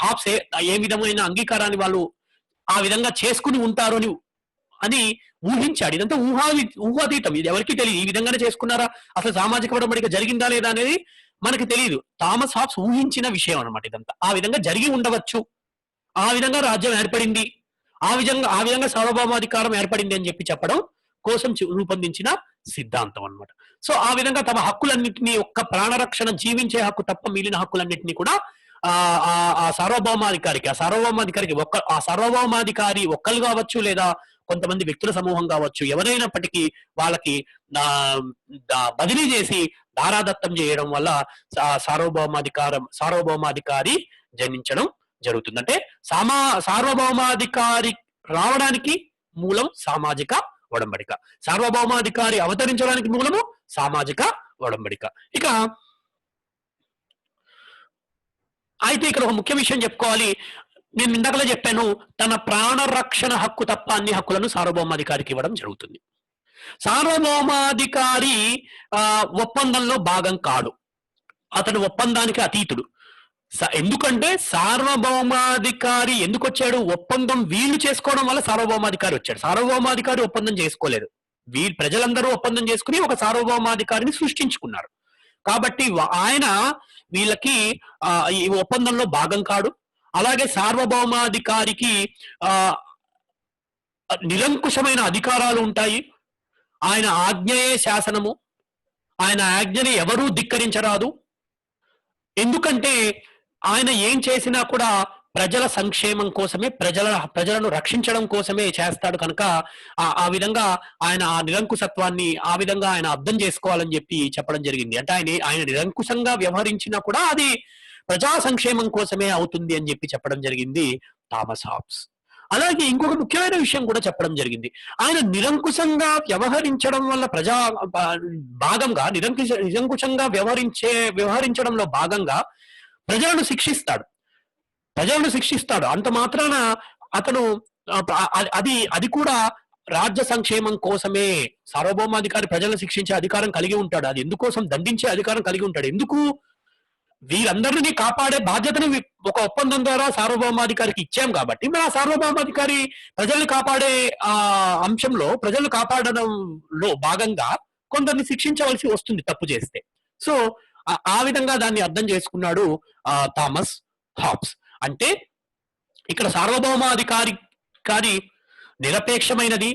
హాబ్స్ ఏ విధమైన అంగీకారాన్ని వాళ్ళు ఆ విధంగా చేసుకుని ఉంటారు అని ఊహించాడు. ఇదంతా ఊహాతీతం, ఇది ఎవరికి తెలియదు. ఈ విధంగానే చేసుకున్నారా, అసలు సామాజిక ఒడంబడిక జరిగిందా లేదా అనేది మనకి తెలియదు. థామస్ హాబ్స్ ఊహించిన విషయం అనమాట ఇదంతా. ఆ విధంగా జరిగి ఉండవచ్చు ఆ విధంగా రాజ్యం ఏర్పడింది, ఆ విధంగా సార్వభౌమాధికారం ఏర్పడింది అని చెప్పి చెప్పడం కోసం రూపొందించిన సిద్ధాంతం అన్నమాట. సో ఆ విధంగా తమ హక్కులన్నింటినీ, ఒక్క ప్రాణరక్షణ, జీవించే హక్కు తప్ప మిగిలిన హక్కులన్నింటినీ కూడా ఆ సార్వభౌమాధికారికి ఆ సార్వభౌమాధికారి ఒక్కరు కావచ్చు, లేదా కొంతమంది వ్యక్తుల సమూహం కావచ్చు, ఎవరైనప్పటికీ వాళ్ళకి బదిలీ చేసి దారాదత్తం చేయడం వల్ల సార్వభౌమాధికారి జనించడం జరుగుతుంది. అంటే సార్వభౌమాధికారి రావడానికి మూలం సామాజిక ఒడంబడిక, సార్వభౌమాధికారి అవతరించడానికి మూలము సామాజిక ఒడంబడిక. ఇక అయితే ఇక్కడ ఒక ముఖ్య విషయం చెప్పుకోవాలి. నేను ఇందాకలే చెప్పాను, తన ప్రాణరక్షణ హక్కు తప్ప అన్ని హక్కులను సార్వభౌమాధికారికి ఇవ్వడం జరుగుతుంది. సార్వభౌమాధికారి ఒప్పందంలో భాగం కాడు, అతను ఒప్పందానికి అతీతుడు. ఎందుకంటే సార్వభౌమాధికారి ఎందుకు వచ్చాడు? ఒప్పందం వీళ్ళు చేసుకోవడం వల్ల సార్వభౌమాధికారి వచ్చాడు. సార్వభౌమాధికారి ఒప్పందం చేసుకోలేదు, ప్రజలందరూ ఒప్పందం చేసుకుని ఒక సార్వభౌమాధికారిని సృష్టించుకున్నారు. కాబట్టి ఆయన వీళ్ళకి ఈ ఒప్పందంలో భాగం కాడు. అలాగే సార్వభౌమాధికారికి నిరంకుశమైన అధికారాలు ఉంటాయి. ఆయన ఆజ్ఞయే శాసనము, ఆయన ఆజ్ఞని ఎవరూ ధిక్కరించరాదు. ఎందుకంటే ఆయన ఏం చేసినా కూడా ప్రజల సంక్షేమం కోసమే, ప్రజలను రక్షించడం కోసమే చేస్తాడు కనుక ఆ విధంగా ఆయన ఆ నిరంకుశత్వాన్ని ఆ విధంగా ఆయన అర్థం చేసుకోవాలని చెప్పి చెప్పడం జరిగింది. అంటే ఆయన నిరంకుశంగా వ్యవహరించినా కూడా అది ప్రజా సంక్షేమం కోసమే అవుతుంది అని చెప్పి చెప్పడం జరిగింది థామస్ హాబ్స్. అలాగే ఇంకొక ముఖ్యమైన విషయం కూడా చెప్పడం జరిగింది. ఆయన నిరంకుశంగా వ్యవహరించడం వల్ల భాగంగా నిరంకుశంగా వ్యవహరించడంలో భాగంగా ప్రజలను శిక్షిస్తాడు. అంత మాత్రాన అతను అది కూడా రాజ్య సంక్షేమం కోసమే. సార్వభౌమాధికారి ప్రజలను శిక్షించే అధికారం కలిగి ఉంటాడు, అది ఎందుకోసం? దండించే అధికారం కలిగి ఉంటాడు. ఎందుకు? వీరందరినీ కాపాడే బాధ్యతని ఒక ఒప్పందం ద్వారా సార్వభౌమాధికారికి ఇచ్చాం కాబట్టి, మరి ఆ సార్వభౌమాధికారి ప్రజల్ని కాపాడే అంశంలో, ప్రజలను కాపాడడంలో భాగంగా కొందరిని శిక్షించవలసి వస్తుంది తప్పు చేస్తే. సో ఆ విధంగా దాన్ని అర్థం చేసుకున్నాడు థామస్ హాబ్స్. అంటే ఇక్కడ సార్వభౌమాధికారి నిరపేక్షమైనది,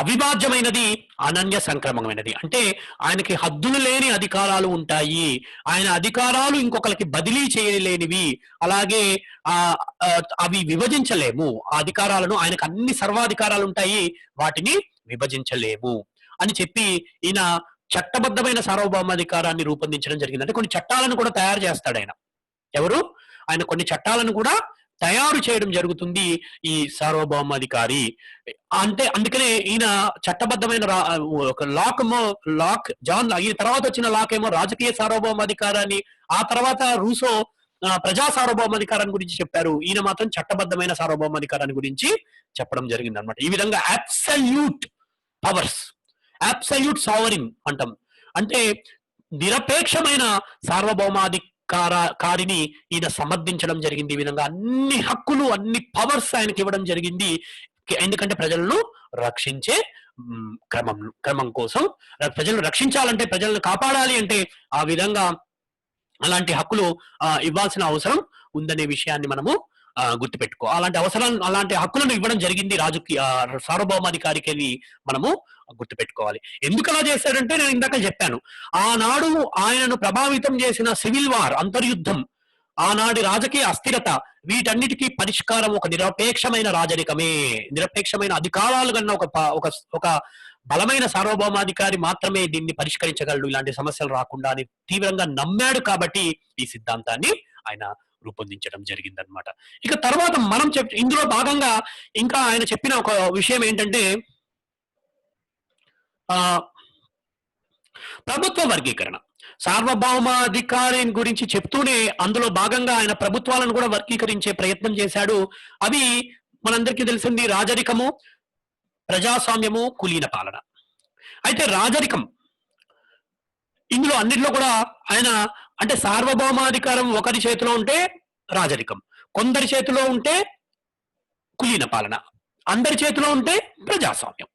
అవిభాజ్యమైనది, అనన్య సంక్రమమైనది. అంటే ఆయనకి హద్దులు లేని అధికారాలు ఉంటాయి, ఆయన అధికారాలు ఇంకొకరికి బదిలీ చేయలేనివి, అలాగే అవి విభజించలేము. ఆ అధికారాలను, ఆయనకు అన్ని సర్వాధికారాలు ఉంటాయి, వాటిని విభజించలేము అని చెప్పి ఈయన చట్టబద్ధమైన సార్వభౌమాధికారాన్ని రూపొందించడం జరిగింది. అంటే కొన్ని చట్టాలను కూడా తయారు చేస్తాడు ఆయన. ఆయన కొన్ని చట్టాలను కూడా తయారు చేయడం జరుగుతుంది ఈ సార్వభౌమాధికారి. అంటే అందుకనే ఈయన చట్టబద్ధమైన లాక్ జాన్, ఈ తర్వాత వచ్చిన లాక్ ఏమో రాజకీయ సార్వభౌమాధికారాన్ని, ఆ తర్వాత రూసో ప్రజా సార్వభౌమాధికారాన్ని గురించి చెప్పారు. ఈయన మాత్రం చట్టబద్ధమైన సార్వభౌమాధికారాన్ని గురించి చెప్పడం జరిగింది అనమాట. ఈ విధంగా అబ్సల్యూట్ పవర్స్, అబ్సల్యూట్ సావరిన్ అంటాం. అంటే నిరపేక్షమైన సార్వభౌమాధికారిని ఈయన సమర్థించడం జరిగింది. ఈ విధంగా అన్ని హక్కులు, అన్ని పవర్స్ ఆయనకి ఇవ్వడం జరిగింది. ఎందుకంటే ప్రజలను రక్షించే క్రమం కోసం, ప్రజలను రక్షించాలంటే, ప్రజలను కాపాడాలి అంటే ఆ విధంగా అలాంటి హక్కులు ఇవ్వాల్సిన అవసరం ఉందనే విషయాన్ని మనము గుర్తుపెట్టుకో. అలాంటి హక్కులను ఇవ్వడం జరిగింది సార్వభౌమాధికారికి అని మనము గుర్తుపెట్టుకోవాలి. ఎందుకు అలా చేశాడంటే, నేను ఇందాక చెప్పాను, ఆనాడు ఆయనను ప్రభావితం చేసిన సివిల్ వార్, అంతర్యుద్ధం, ఆనాటి రాజకీయ అస్థిరత, వీటన్నిటికీ పరిష్కారం ఒక నిరపేక్షమైన రాజరికమే. నిరపేక్షమైన అధికారాలు కన్నా ఒక బలమైన సార్వభౌమాధికారి మాత్రమే దీన్ని పరిష్కరించగలడు, ఇలాంటి సమస్యలు రాకుండా అని తీవ్రంగా నమ్మాడు. కాబట్టి ఈ సిద్ధాంతాన్ని ఆయన రూపొందించడం జరిగిందనమాట. ఇక తర్వాత మనం ఇందులో భాగంగా ఇంకా ఆయన చెప్పిన ఒక విషయం ఏంటంటే, ప్రభుత్వ వర్గీకరణ. సార్వభౌమాధికారి గురించి చెప్తూనే అందులో భాగంగా ఆయన ప్రభుత్వాలను కూడా వర్గీకరించే ప్రయత్నం చేశాడు. అవి మనందరికీ తెలిసింది: రాజరికము, ప్రజాస్వామ్యము, కులీన పాలన. అయితే రాజరికం, ఇందులో అన్నింటిలో కూడా ఆయన అంటే సార్వభౌమాధికారం ఒకరి చేతిలో ఉంటే రాజరికం, కొందరి చేతిలో ఉంటే కులీన పాలన, అందరి చేతిలో ఉంటే ప్రజాస్వామ్యం.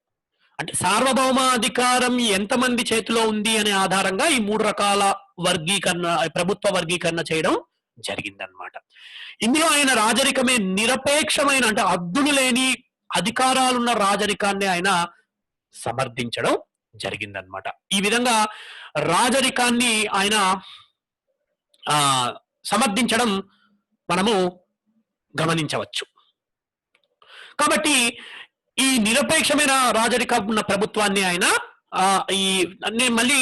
అంటే సార్వభౌమాధికారం ఎంతమంది చేతిలో ఉంది అనే ఆధారంగా ఈ 3 రకాల వర్గీకరణ, ప్రభుత్వ వర్గీకరణ చేయడం జరిగిందనమాట. ఇందులో ఆయన రాజరికమే నిరపేక్షమైన అంటే హద్దులు లేని అధికారాలున్న రాజరికాన్ని ఆయన సమర్థించడం జరిగిందనమాట. ఈ విధంగా రాజరికాన్ని ఆయన ఆ సమర్థించడం మనము గమనించవచ్చు. కాబట్టి ఈ నిరపేక్షమైన రాజరికం ఉన్న ప్రభుత్వాన్ని ఆయన ఈ నేను మళ్ళీ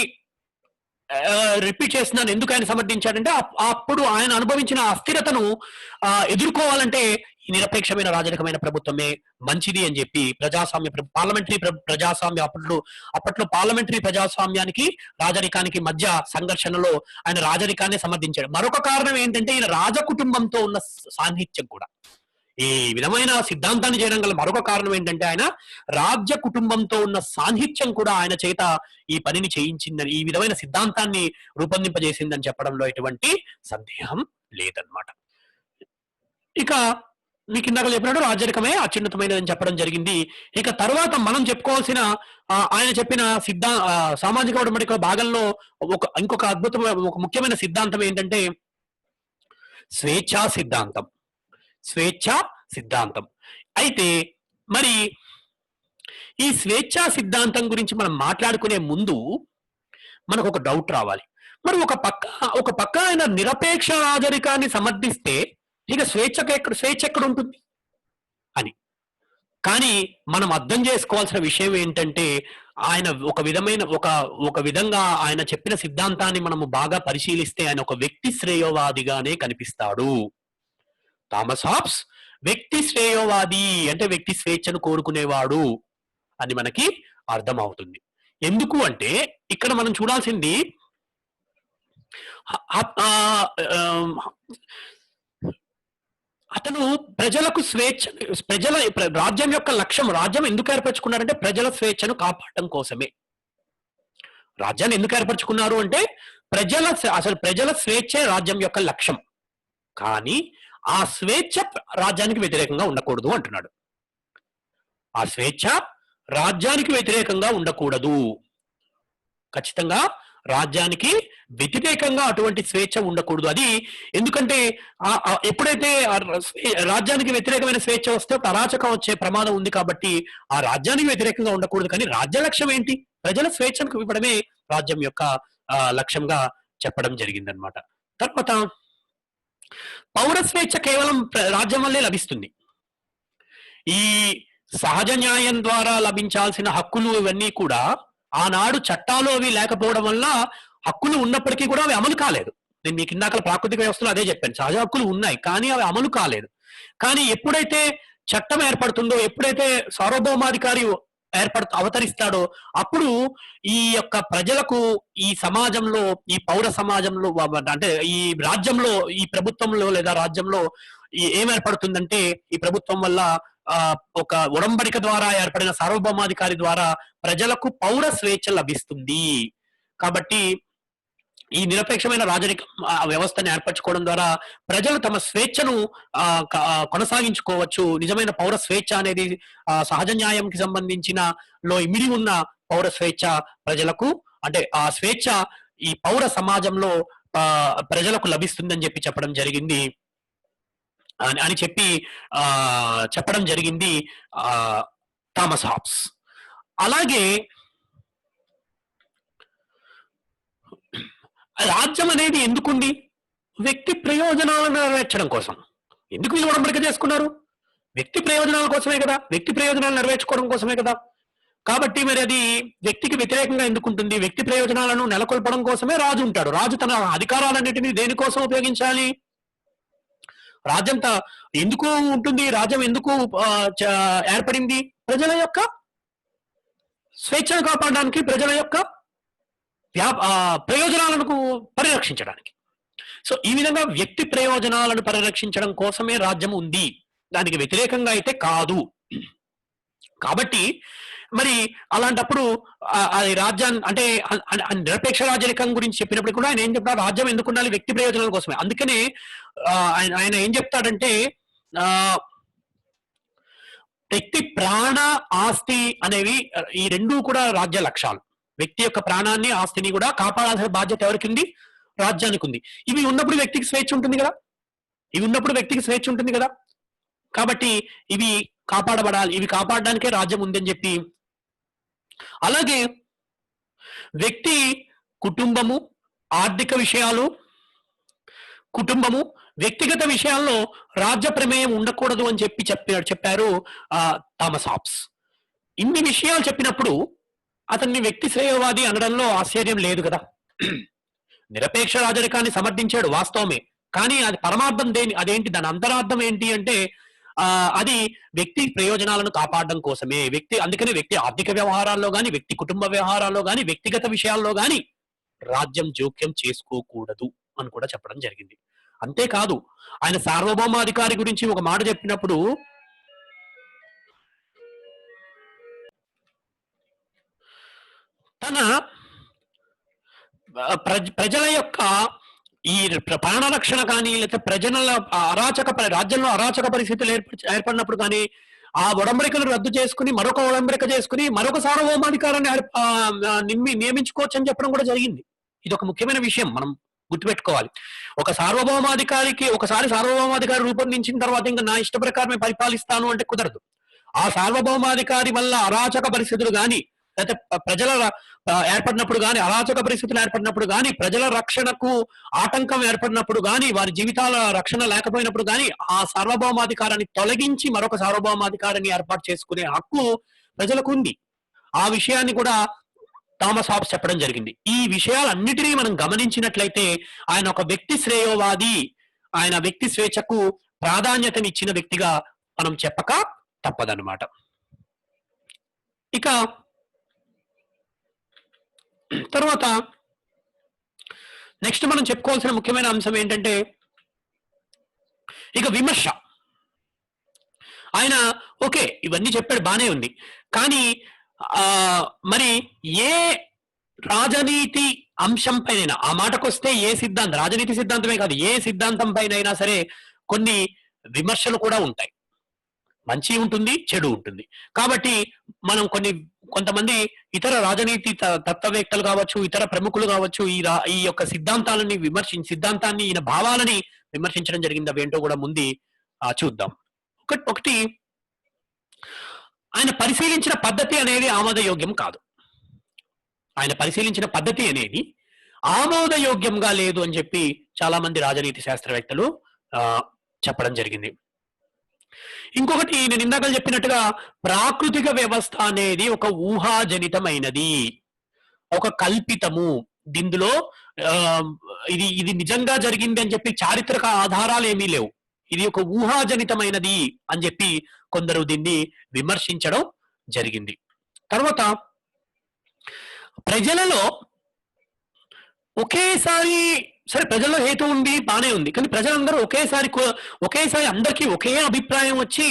రిపీట్ చేస్తున్నాను, ఎందుకు ఆయన సమర్థించాడంటే అప్పుడు ఆయన అనుభవించిన అస్థిరతను ఎదుర్కోవాలంటే ఈ నిరపేక్షమైన రాజరికమైన ప్రభుత్వమే మంచిది అని చెప్పి ప్రజాస్వామ్య పార్లమెంటరీ ప్రజాస్వామ్య అప్పట్లో పార్లమెంటరీ ప్రజాస్వామ్యానికి రాజరికానికి మధ్య సంఘర్షణలో ఆయన రాజరికాన్ని సమర్థించాడు. మరొక కారణం ఏంటంటే ఈయన రాజకుటుంబంతో ఉన్న సాన్నిహిత్యం కూడా. ఈ విధమైన సిద్ధాంతాన్ని చేయడం గల మరొక కారణం ఏంటంటే ఆయన రాజ్య కుటుంబంతో ఉన్న సాన్నిహిత్యం కూడా ఆయన చేత ఈ పనిని చేయించిందని, ఈ విధమైన సిద్ధాంతాన్ని రూపొందింపజేసిందని చెప్పడంలో ఎటువంటి సందేహం లేదన్నమాట. ఇక మీకు ఇందాక చెప్పినట్టు రాజరికమే అత్యున్నతమైనదని చెప్పడం జరిగింది. ఇక తర్వాత మనం చెప్పుకోవాల్సిన ఆయన చెప్పిన సామాజిక ఉమ్మడిక భాగంలో ఇంకొక అద్భుతమైన ఒక ముఖ్యమైన సిద్ధాంతం ఏంటంటే స్వేచ్ఛా సిద్ధాంతం. స్వేచ్ఛా సిద్ధాంతం. అయితే మరి ఈ స్వేచ్ఛా సిద్ధాంతం గురించి మనం మాట్లాడుకునే ముందు మనకు ఒక డౌట్ రావాలి. మరి ఒక పక్క ఆయన నిరపేక్ష రాజరికాన్ని సమర్థిస్తే ఇక స్వేచ్ఛ ఎక్కడ ఉంటుంది అని. కానీ మనం అర్థం చేసుకోవాల్సిన విషయం ఏంటంటే ఆయన ఒక విధంగా ఆయన చెప్పిన సిద్ధాంతాన్ని మనము బాగా పరిశీలిస్తే ఆయన ఒక వ్యక్తి శ్రేయోవాదిగానే కనిపిస్తాడు. థామస్ హాబ్స్ వ్యక్తి శ్రేయోవాది అంటే వ్యక్తి స్వేచ్ఛను కోరుకునేవాడు అని మనకి అర్థమవుతుంది. ఎందుకు అంటే ఇక్కడ మనం చూడాల్సింది అతను ప్రజలకు రాజ్యం యొక్క లక్ష్యం, రాజ్యం ఎందుకు ఏర్పరచుకున్నారంటే ప్రజల స్వేచ్ఛను కాపాడటం కోసమే. రాజ్యాన్ని ఎందుకు ఏర్పరచుకున్నారు అంటే ప్రజల స్వేచ్ఛే రాజ్యం యొక్క లక్ష్యం. కానీ ఆ స్వేచ్ఛ రాజ్యానికి వ్యతిరేకంగా ఉండకూడదు అంటున్నాడు. ఆ స్వేచ్ఛ రాజ్యానికి వ్యతిరేకంగా ఉండకూడదు. ఖచ్చితంగా రాజ్యానికి వ్యతిరేకంగా అటువంటి స్వేచ్ఛ ఉండకూడదు. అది ఎందుకంటే ఎప్పుడైతే రాజ్యానికి వ్యతిరేకమైన స్వేచ్ఛ వస్తే అరాచకం వచ్చే ప్రమాదం ఉంది. కాబట్టి ఆ రాజ్యానికి వ్యతిరేకంగా ఉండకూడదు. కానీ రాజ్య లక్ష్యం ఏంటి? ప్రజల స్వేచ్ఛను ఇవ్వడమే రాజ్యం యొక్క లక్ష్యంగా చెప్పడం జరిగిందనమాట. తర్వాత పౌర స్వేచ్ఛ కేవలం రాజ్యం వల్లే లభిస్తుంది. ఈ సహజ న్యాయం ద్వారా లభించాల్సిన హక్కులు ఇవన్నీ కూడా ఆనాడు చట్టాలు అవి లేకపోవడం వల్ల హక్కులు ఉన్నప్పటికీ కూడా అవి అమలు కాలేదు. నేను మీకు ఇందాక ప్రాకృతిక వ్యవస్థలో అదే చెప్పాను, సహజ హక్కులు ఉన్నాయి కానీ అవి అమలు కాలేదు. కానీ ఎప్పుడైతే చట్టం ఏర్పడుతుందో, ఎప్పుడైతే సార్వభౌమాధికారి అవతరిస్తాడో అప్పుడు ఈ యొక్క ప్రజలకు ఈ సమాజంలో, ఈ పౌర సమాజంలో అంటే ఈ రాజ్యంలో, ఈ ప్రభుత్వంలో లేదా రాజ్యంలో ఏమేర్పడుతుందంటే ఈ ప్రభుత్వం వల్ల ఒక ఉడంబడిక ద్వారా ఏర్పడిన సార్వభౌమాధికారి ద్వారా ప్రజలకు పౌర స్వేచ్ఛ లభిస్తుంది. కాబట్టి ఈ నిరపేక్షమైన రాజరిక వ్యవస్థను ఏర్పరచుకోవడం ద్వారా ప్రజలు తమ స్వేచ్ఛను కొనసాగించుకోవచ్చు. నిజమైన పౌర స్వేచ్ఛ అనేది సహజ న్యాయంకి సంబంధించిన లో ఇమిడి ఉన్న పౌర స్వేచ్ఛ ప్రజలకు, అంటే ఆ స్వేచ్ఛ ఈ పౌర సమాజంలో ప్రజలకు లభిస్తుందని చెప్పడం జరిగింది అని చెప్పడం జరిగింది థామస్ హాబ్స్. అలాగే రాజ్యం అనేది ఎందుకుంది? వ్యక్తి ప్రయోజనాలను నెరవేర్చడం కోసం. ఎందుకు వీళ్ళు ఉడంబడిక చేసుకున్నారు? వ్యక్తి ప్రయోజనాల కోసమే కదా, వ్యక్తి ప్రయోజనాలు నెరవేర్చుకోవడం కోసమే కదా. కాబట్టి మరి అది వ్యక్తికి వ్యతిరేకంగా ఎందుకుంటుంది? వ్యక్తి ప్రయోజనాలను నెలకొల్పడం కోసమే రాజు ఉంటాడు. రాజు తన అధికారాలన్నింటినీ దేనికోసం ఉపయోగించాలి? రాజ్యం ఎందుకు ఉంటుంది? రాజ్యం ఎందుకు ఏర్పడింది? ప్రజల యొక్క స్వేచ్ఛను కాపాడడానికి, ప్రజల యొక్క ప్రయోజనాలను పరిరక్షించడానికి. సో ఈ విధంగా వ్యక్తి ప్రయోజనాలను పరిరక్షించడం కోసమే రాజ్యం ఉంది, దానికి వ్యతిరేకంగా అయితే కాదు. కాబట్టి మరి అలాంటప్పుడు అది రాజ్యాన్ని అంటే నిరపేక్ష రాజరికం గురించి చెప్పినప్పుడు కూడా ఆయన ఏం చెప్తారు? రాజ్యం ఎందుకు ఉండాలి? వ్యక్తి ప్రయోజనాల కోసమే. అందుకనే ఆయన ఏం చెప్తాడంటే వ్యక్తి ప్రాణ ఆస్తి అనేవి ఈ రెండూ కూడా రాజ్య లక్ష్యాలు. వ్యక్తి యొక్క ప్రాణాన్ని, ఆస్తిని కూడా కాపాడాల్సిన బాధ్యత ఎవరికి ఉంది? రాజ్యానికి ఉంది. ఇవి ఉన్నప్పుడు వ్యక్తికి స్వేచ్ఛ ఉంటుంది కదా, ఇవి ఉన్నప్పుడు వ్యక్తికి స్వేచ్ఛ ఉంటుంది కదా. కాబట్టి ఇవి కాపాడబడాలి, ఇవి కాపాడడానికే రాజ్యం ఉందని చెప్పి. అలాగే వ్యక్తి కుటుంబము, ఆర్థిక విషయాలు, కుటుంబము, వ్యక్తిగత విషయాల్లో రాజ్య ప్రమేయం ఉండకూడదు అని చెప్పారు థామస్ హాబ్స్. ఇన్ని విషయాలు చెప్పినప్పుడు అతన్ని వ్యక్తి శ్రేయవాది అనడంలో ఆశ్చర్యం లేదు కదా. నిరపేక్ష రాజరికాన్ని సమర్థించాడు వాస్తవమే, కానీ అది పరమార్థం అదేంటి, దాని అంతరార్థం ఏంటి అంటే అది వ్యక్తి ప్రయోజనాలను కాపాడడం కోసమే. అందుకనే వ్యక్తి ఆర్థిక వ్యవహారాల్లో గాని, వ్యక్తి కుటుంబ వ్యవహారాల్లో గాని, వ్యక్తిగత విషయాల్లో గాని రాజ్యం జోక్యం చేసుకోకూడదు అని కూడా చెప్పడం జరిగింది. అంతేకాదు ఆయన సార్వభౌమాధికారి గురించి ఒక మాట చెప్పినప్పుడు, తన ప్రజల యొక్క ఈ ప్రాణరక్షణ కానీ, లేకపోతే ప్రజల రాజ్యంలో అరాచక పరిస్థితులు ఏర్పడినప్పుడు కానీ ఆ ఒడంబడికను రద్దు చేసుకుని మరొక ఒడంబడిక చేసుకుని మరొక సార్వభౌమాధికారాన్ని నియమించుకోవచ్చు అని చెప్పడం కూడా జరిగింది. ఇది ఒక ముఖ్యమైన విషయం మనం గుర్తుపెట్టుకోవాలి. ఒకసారి సార్వభౌమాధికారి రూపొందించిన తర్వాత ఇంకా నా ఇష్ట ప్రకారమే పరిపాలిస్తాను అంటే కుదరదు. ఆ సార్వభౌమాధికారి వల్ల అరాచక పరిస్థితులు కానీ, లేకపోతే ప్రజల ఏర్పడినప్పుడు కానీ, అరాచక పరిస్థితులు ఏర్పడినప్పుడు కానీ, ప్రజల రక్షణకు ఆటంకం ఏర్పడినప్పుడు కానీ, వారి జీవితాల రక్షణ లేకపోయినప్పుడు కానీ ఆ సార్వభౌమాధికారాన్ని తొలగించి మరొక సార్వభౌమాధికారాన్ని ఏర్పాటు చేసుకునే హక్కు ప్రజలకు ఉంది. ఆ విషయాన్ని కూడా థామస్ హాబ్స్ చెప్పడం జరిగింది. ఈ విషయాలన్నిటినీ మనం గమనించినట్లయితే ఆయన ఒక వ్యక్తి శ్రేయోవాది, ఆయన వ్యక్తి స్వేచ్ఛకు ప్రాధాన్యతనిచ్చిన వ్యక్తిగా మనం చెప్పక తప్పదన్నమాట. ఇక తర్వాత నెక్స్ట్ మనం చెప్పుకోవాల్సిన ముఖ్యమైన అంశం ఏంటంటే ఇక విమర్శ. ఆయన ఓకే ఇవన్నీ చెప్పాడు, బానే ఉంది, కానీ మరి ఏ రాజనీతి అంశం పైన, ఆ మాటకొస్తే ఏ సిద్ధాంతం, రాజనీతి సిద్ధాంతమే కాదు, ఏ సిద్ధాంతం పైన అయినా సరే కొన్ని విమర్శలు కూడా ఉంటాయి. మంచి ఉంటుంది, చెడు ఉంటుంది. కాబట్టి మనం కొంతమంది ఇతర రాజనీతి తత్వవేత్తలు కావచ్చు, ఇతర ప్రముఖులు కావచ్చు, ఈ యొక్క సిద్ధాంతాలని సిద్ధాంతాన్ని, ఈయన భావాలని విమర్శించడం జరిగింది. అవేంటో కూడా ముందు చూద్దాం. ఒకటి ఆయన పరిశీలించిన పద్ధతి అనేది ఆమోదయోగ్యం కాదు. ఆయన పరిశీలించిన పద్ధతి అనేది ఆమోదయోగ్యంగా లేదు అని చెప్పి చాలా మంది రాజనీతి శాస్త్రవేత్తలు చెప్పడం జరిగింది. ఇంకొకటి నేను ఇందాక చెప్పినట్టుగా ప్రాకృతిక వ్యవస్థ అనేది ఒక ఊహాజనితమైనది, ఒక కల్పితము. దీనిలో ఇది నిజంగా జరిగింది అని చెప్పి చారిత్రక ఆధారాలు ఏమీ లేవు. ఇది ఒక ఊహాజనితమైనది అని చెప్పి కొందరు దీన్ని విమర్శించడం జరిగింది. తర్వాత ప్రజలలో ఒకేసారి, సరే ప్రజల్లో హేతు ఉంది, బానే ఉంది, కానీ ప్రజలందరూ ఒకేసారి అందరికీ ఒకే అభిప్రాయం వచ్చి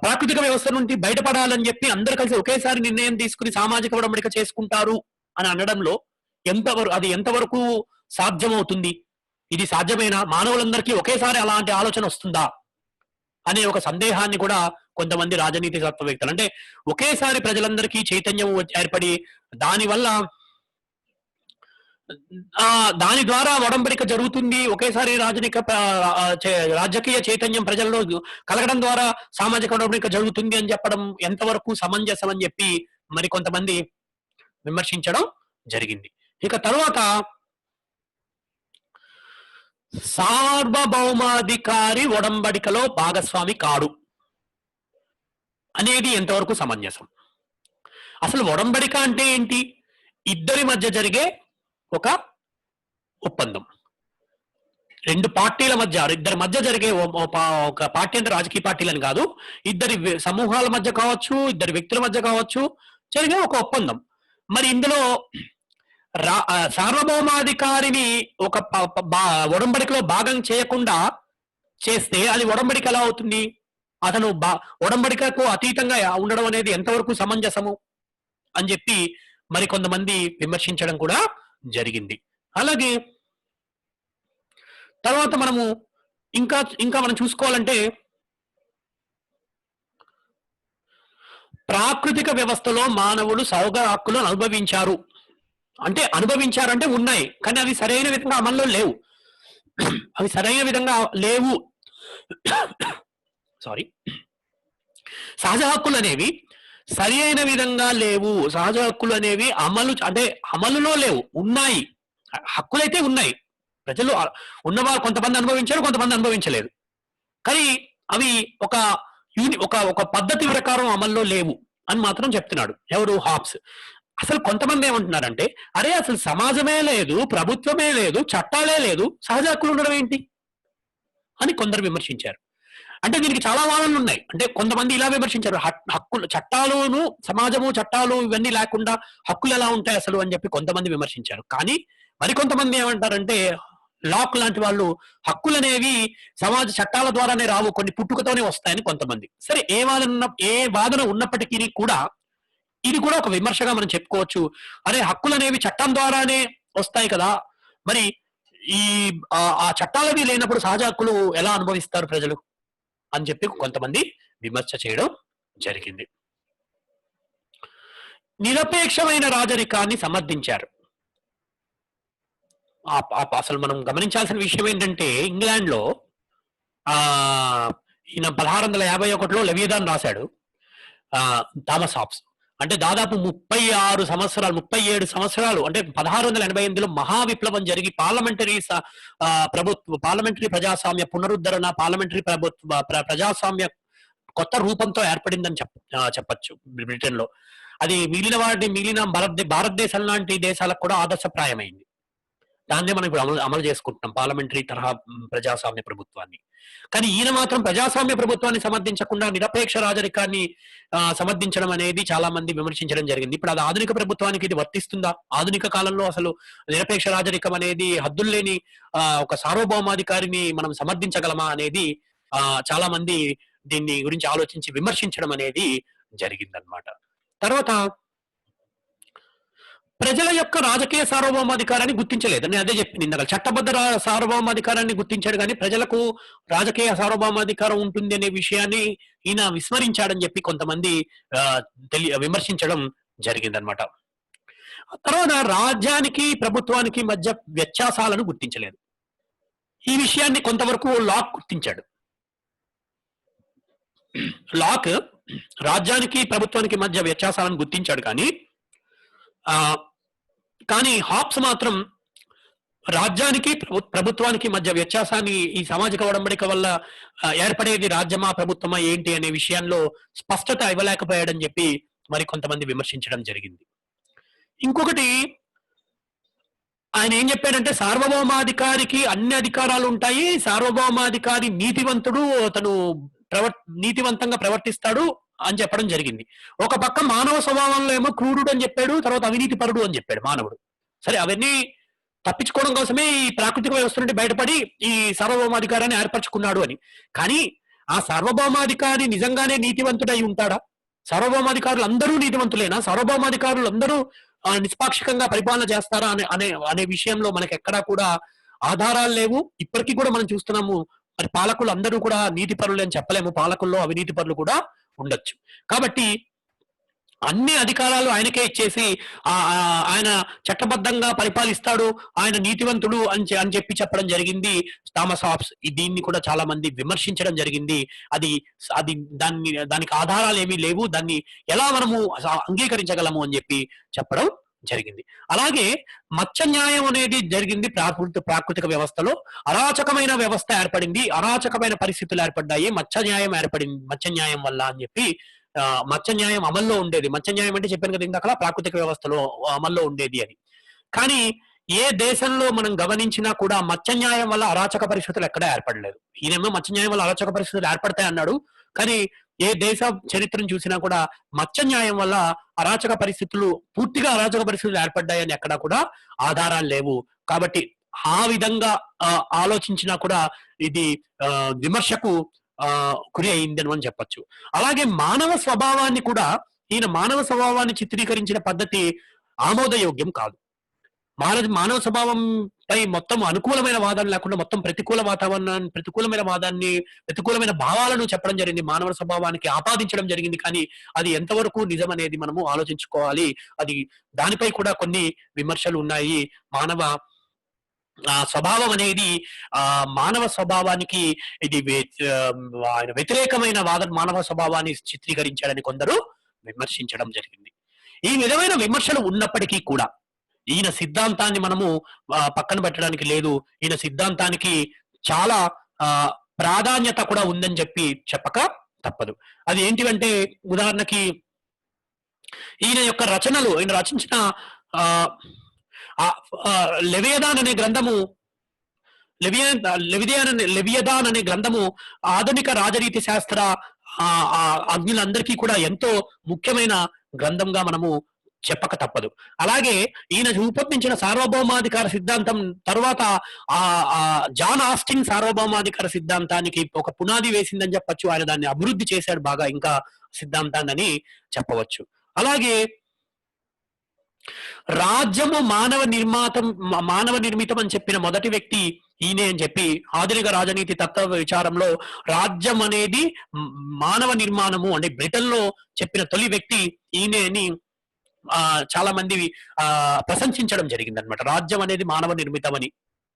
ప్రాకృతిక వ్యవస్థ నుండి బయటపడాలని చెప్పి అందరు కలిసి ఒకేసారి నిర్ణయం తీసుకుని సామాజిక ఒడంబడిక చేసుకుంటారు అని అనడంలో అది ఎంతవరకు సాధ్యమవుతుంది? ఇది సాధ్యమేనా? మానవులందరికీ ఒకేసారి అలాంటి ఆలోచన వస్తుందా అనే ఒక సందేహాన్ని కూడా కొంతమంది రాజనీతి తత్వవేత్తలు, అంటే ఒకేసారి ప్రజలందరికీ చైతన్యం ఏర్పడి దాని ద్వారా ఒడంబడిక జరుగుతుంది, ఒకేసారి రాజకీయ చైతన్యం ప్రజల్లో కలగడం ద్వారా సామాజిక ఒడంబడిక జరుగుతుంది అని చెప్పడం ఎంతవరకు సమంజసం అని చెప్పి మరి కొంతమంది విమర్శించడం జరిగింది. ఇక తర్వాత సార్వభౌమాధికారి ఒడంబడికలో భాగస్వామి కాడు అనేది ఎంతవరకు సమంజసం? అసలు ఒడంబడిక అంటే ఏంటి? ఇద్దరి మధ్య జరిగే ఒక ఒప్పందం, రెండు పార్టీల మధ్య, ఇద్దరి మధ్య జరిగే ఒక పార్టీ అంటే రాజకీయ పార్టీలని కాదు, ఇద్దరి సమూహాల మధ్య కావచ్చు, ఇద్దరి వ్యక్తుల మధ్య కావచ్చు, జరిగే ఒక ఒప్పందం. మరి ఇందులో సార్వభౌమాధికారిని ఒక ఒడంబడికలో భాగం చేయకుండా చేస్తే అది ఒడంబడిక ఎలా అవుతుంది? అతను ఒడంబడికకు అతీతంగా ఉండడం అనేది ఎంతవరకు సమంజసము అని చెప్పి మరి కొంతమంది విమర్శించడం కూడా జరిగింది. అలాగే తర్వాత మనము ఇంకా మనం చూసుకోవాలంటే ప్రాకృతిక వ్యవస్థలో మానవులు సౌగ హక్కులను అనుభవించారు అంటే అనుభవించారంటే ఉన్నాయి, కానీ అవి సరైన విధంగా అమల్లో లేవు. అవి సరైన విధంగా లేవు. సారీ. సహజ హక్కులు అనేవి సరి అయిన విధంగా లేవు. సహజ హక్కులు అనేవి అంటే అమలులో లేవు, ఉన్నాయి. హక్కులైతే ఉన్నాయి, ప్రజలు ఉన్నవారు కొంతమంది అనుభవించారు, కొంతమంది అనుభవించలేదు. కానీ అవి ఒక ఒక పద్ధతి ప్రకారం అమల్లో లేవు అని మాత్రం చెప్తున్నాడు ఎవరు, హాబ్స్. అసలు కొంతమంది ఏమంటున్నారంటే, అరే అసలు సమాజమే లేదు, ప్రభుత్వమే లేదు, చట్టాలే లేదు, సహజ హక్కులు ఉండడం ఏంటి అని కొందరు విమర్శించారు. అంటే దీనికి చాలా వాదనలు ఉన్నాయి. అంటే కొంతమంది ఇలా విమర్శించారు, హక్కులు, చట్టాలును సమాజము, చట్టాలు ఇవన్నీ లేకుండా హక్కులు ఎలా ఉంటాయి అసలు అని చెప్పి కొంతమంది విమర్శించారు. కానీ మరికొంతమంది ఏమంటారంటే, లాక్ లాంటి వాళ్ళు, హక్కులు అనేవి సమాజ చట్టాల ద్వారానే రావు, కొన్ని పుట్టుకతోనే వస్తాయని కొంతమంది. సరే, ఏ వాదన ఉన్నప్పటికీ కూడా ఇది కూడా ఒక విమర్శగా మనం చెప్పుకోవచ్చు. అరే హక్కులు అనేవి చట్టం ద్వారానే వస్తాయి కదా, మరి ఈ ఆ చట్టాలవి లేనప్పుడు సహజ హక్కులు ఎలా అనుభవిస్తారు ప్రజలు అని చెప్పి కొంతమంది విమర్శ చేయడం జరిగింది. నిరపేక్షమైన రాజరికాన్ని సమర్థించారు. అసలు మనం గమనించాల్సిన విషయం ఏంటంటే, ఇంగ్లాండ్ లో ఈయన 1651లో లెవియథాన్ రాశాడు, థామస్ హాబ్స్. అంటే దాదాపు 36 సంవత్సరాలు, 37 సంవత్సరాలు, అంటే 1688లో మహా విప్లవం జరిగి పార్లమెంటరీ ప్రజాస్వామ్య పునరుద్ధరణ, పార్లమెంటరీ ప్రజాస్వామ్య కొత్త రూపంతో ఏర్పడిందని చెప్పచ్చు బ్రిటన్ లో. అది మిగిలిన భారతదేశం లాంటి దేశాలకు కూడా ఆదర్శప్రాయమైంది. దాన్నే మనం ఇప్పుడు అమలు చేసుకుంటున్నాం, పార్లమెంటరీ తరహా ప్రజాస్వామ్య ప్రభుత్వాన్ని. కానీ ఈయన మాత్రం ప్రజాస్వామ్య ప్రభుత్వాన్ని సమర్థించకుండా నిరపేక్ష రాజరికాన్ని సమర్థించడం అనేది చాలా మంది విమర్శించడం జరిగింది. ఇప్పుడు అది ఆధునిక ప్రభుత్వానికి ఇది వర్తిస్తుందా? ఆధునిక కాలంలో అసలు నిరపేక్ష రాజరికం అనేది హద్దులు లేని ఒక సార్వభౌమాధికారిని మనం సమర్థించగలమా అనేది చాలా మంది దీన్ని గురించి ఆలోచించి విమర్శించడం అనేది జరిగిందనమాట. తర్వాత ప్రజల యొక్క రాజకీయ సార్వభౌమాధికారాన్ని గుర్తించలేదు. నేను అదే చెప్పింది ఇందాక, చట్టబద్ధ సార్వభౌమాధికారాన్ని గుర్తించాడు, కానీ ప్రజలకు రాజకీయ సార్వభౌమాధికారం ఉంటుంది అనే విషయాన్ని ఈయన విస్మరించాడని చెప్పి కొంతమంది విమర్శించడం జరిగిందనమాట. తర్వాత రాజ్యానికి ప్రభుత్వానికి మధ్య వ్యత్యాసాలను గుర్తించలేదు. ఈ విషయాన్ని కొంతవరకు లాక్ గుర్తించాడు. లాక్ రాజ్యానికి ప్రభుత్వానికి మధ్య వ్యత్యాసాలను గుర్తించాడు, కానీ హాబ్స్ మాత్రం రాజ్యానికి ప్రభుత్వానికి మధ్య వ్యత్యాసాన్ని ఈ సామాజిక ఒడంబడిక వల్ల ఏర్పడేది రాజ్యమా ప్రభుత్వమా ఏంటి అనే విషయంలో స్పష్టత ఇవ్వలేకపోయాడని చెప్పి మరి కొంతమంది విమర్శించడం జరిగింది. ఇంకొకటి ఆయన ఏం చెప్పాడంటే, సార్వభౌమాధికారికి అన్ని అధికారాలు ఉంటాయి, సార్వభౌమాధికారి నీతివంతుడు, అతను నీతివంతంగా ప్రవర్తిస్తాడు అని చెప్పడం జరిగింది. ఒక పక్క మానవ స్వభావంలో ఏమో క్రూరుడు అని చెప్పాడు, తర్వాత అవినీతి పరుడు అని చెప్పాడు మానవుడు. సరే, అవన్నీ తప్పించుకోవడం కోసమే ఈ ప్రాకృతిక వ్యవస్థ నుండి బయటపడి ఈ సార్వభౌమాధికారాన్ని ఏర్పరచుకున్నాడు అని. కానీ ఆ సార్వభౌమాధికారి నిజంగానే నీతివంతుడై ఉంటాడా? సార్వభౌమాధికారులు అందరూ నీతివంతులేనా? సార్వభౌమాధికారులు అందరూ నిష్పాక్షికంగా పరిపాలన చేస్తారా అనే విషయంలో మనకి ఎక్కడా కూడా ఆధారాలు లేవు. ఇప్పటికీ కూడా మనం చూస్తున్నాము, మరి పాలకులు అందరూ కూడా నీతి పరులు అని చెప్పలేము, పాలకుల్లో అవినీతి పరులు కూడా ఉండొచ్చు. కాబట్టి అన్ని అధికారాలు ఆయనకే ఇచ్చేసి ఆయన చట్టబద్ధంగా పరిపాలిస్తాడు, ఆయన నీతివంతుడు అని చెప్పి చెప్పడం జరిగింది థామస్ హాబ్స్. దీన్ని కూడా చాలా మంది విమర్శించడం జరిగింది. అది దానికి ఆధారాలు ఏమీ లేవు, దాన్ని ఎలా మనము అంగీకరించగలము అని చెప్పి చెప్పడం జరిగింది. అలాగే మత్స్య న్యాయం అనేది జరిగింది ప్రాకృతిక వ్యవస్థలో. అరాచకమైన వ్యవస్థ ఏర్పడింది, అరాచకమైన పరిస్థితులు ఏర్పడ్డాయి, మత్స్య న్యాయం వల్ల అని చెప్పి. మత్స్య న్యాయం అమల్లో ఉండేది. మత్స్య న్యాయం అంటే చెప్పాను కదా ఇందాక, ప్రాకృతిక వ్యవస్థలో అమల్లో ఉండేది అని. కానీ ఏ దేశంలో మనం గమనించినా కూడా మత్స్య న్యాయం వల్ల అరాచక పరిస్థితులు ఎక్కడా ఏర్పడలేదు. ఈయనేమో మత్స్య న్యాయం వల్ల అరాచక పరిస్థితులు ఏర్పడతాయి అన్నాడు, కానీ ఏ దేశ చరిత్రను చూసినా కూడా మత్స్య న్యాయం వల్ల పూర్తిగా అరాచక పరిస్థితులు ఏర్పడ్డాయని ఎక్కడా కూడా ఆధారాలు లేవు. కాబట్టి ఆ విధంగా ఆలోచించినా కూడా ఇది విమర్శకు గురి అయిందని మనం చెప్పచ్చు. అలాగే మానవ స్వభావాన్ని కూడా, ఈయన మానవ స్వభావాన్ని చిత్రీకరించిన పద్ధతి ఆమోదయోగ్యం కాదు. మానవ స్వభావంపై మొత్తం అనుకూలమైన వాదన లేకుండా మొత్తం ప్రతికూల వాతావరణాన్ని, ప్రతికూలమైన భావాలను చెప్పడం జరిగింది. మానవ స్వభావానికి ఆపాదించడం జరిగింది. కానీ అది ఎంతవరకు నిజమనేది మనము ఆలోచించుకోవాలి. అది దానిపై కూడా కొన్ని విమర్శలు ఉన్నాయి. మానవ స్వభావం అనేది మానవ స్వభావానికి ఇది ఆయన వ్యతిరేకమైన మానవ స్వభావాన్ని చిత్రీకరించాడని కొందరు విమర్శించడం జరిగింది. ఈ విధమైన విమర్శలు ఉన్నప్పటికీ కూడా ఈయన సిద్ధాంతాన్ని మనము పక్కన పెట్టడానికి లేదు. ఈయన సిద్ధాంతానికి చాలా ప్రాధాన్యత కూడా ఉందని చెప్పక తప్పదు. అది ఏంటివంటే, ఉదాహరణకి ఈయన యొక్క రచనలు, ఈయన రచించిన లెవియదాన్ అనే గ్రంథము, లెవియదాన్ అనే గ్రంథము ఆధునిక రాజనీతి శాస్త్ర అజ్ఞులందరికీ కూడా ఎంతో ముఖ్యమైన గ్రంథంగా మనము చెప్పక తప్పదు. అలాగే ఈయన రూపొందించిన సార్వభౌమాధికార సిద్ధాంతం తర్వాత జాన్ ఆస్టిన్ సార్వభౌమాధికార సిద్ధాంతానికి ఒక పునాది వేసిందని చెప్పొచ్చు. ఆయన దాన్ని అభివృద్ధి చేశాడు బాగా ఇంకా సిద్ధాంతాన్ని చెప్పవచ్చు. అలాగే రాజ్యము మానవ నిర్మితం అని చెప్పిన మొదటి వ్యక్తి ఈయనే అని చెప్పి, ఆధునిక రాజనీతి తత్వ విచారంలో రాజ్యం అనేది మానవ నిర్మాణము అంటే బ్రిటన్ లో చెప్పిన తొలి వ్యక్తి ఈయనే అని చాలా మంది ప్రశంసించడం జరిగింది అనమాట. రాజ్యం అనేది మానవ నిర్మితం అని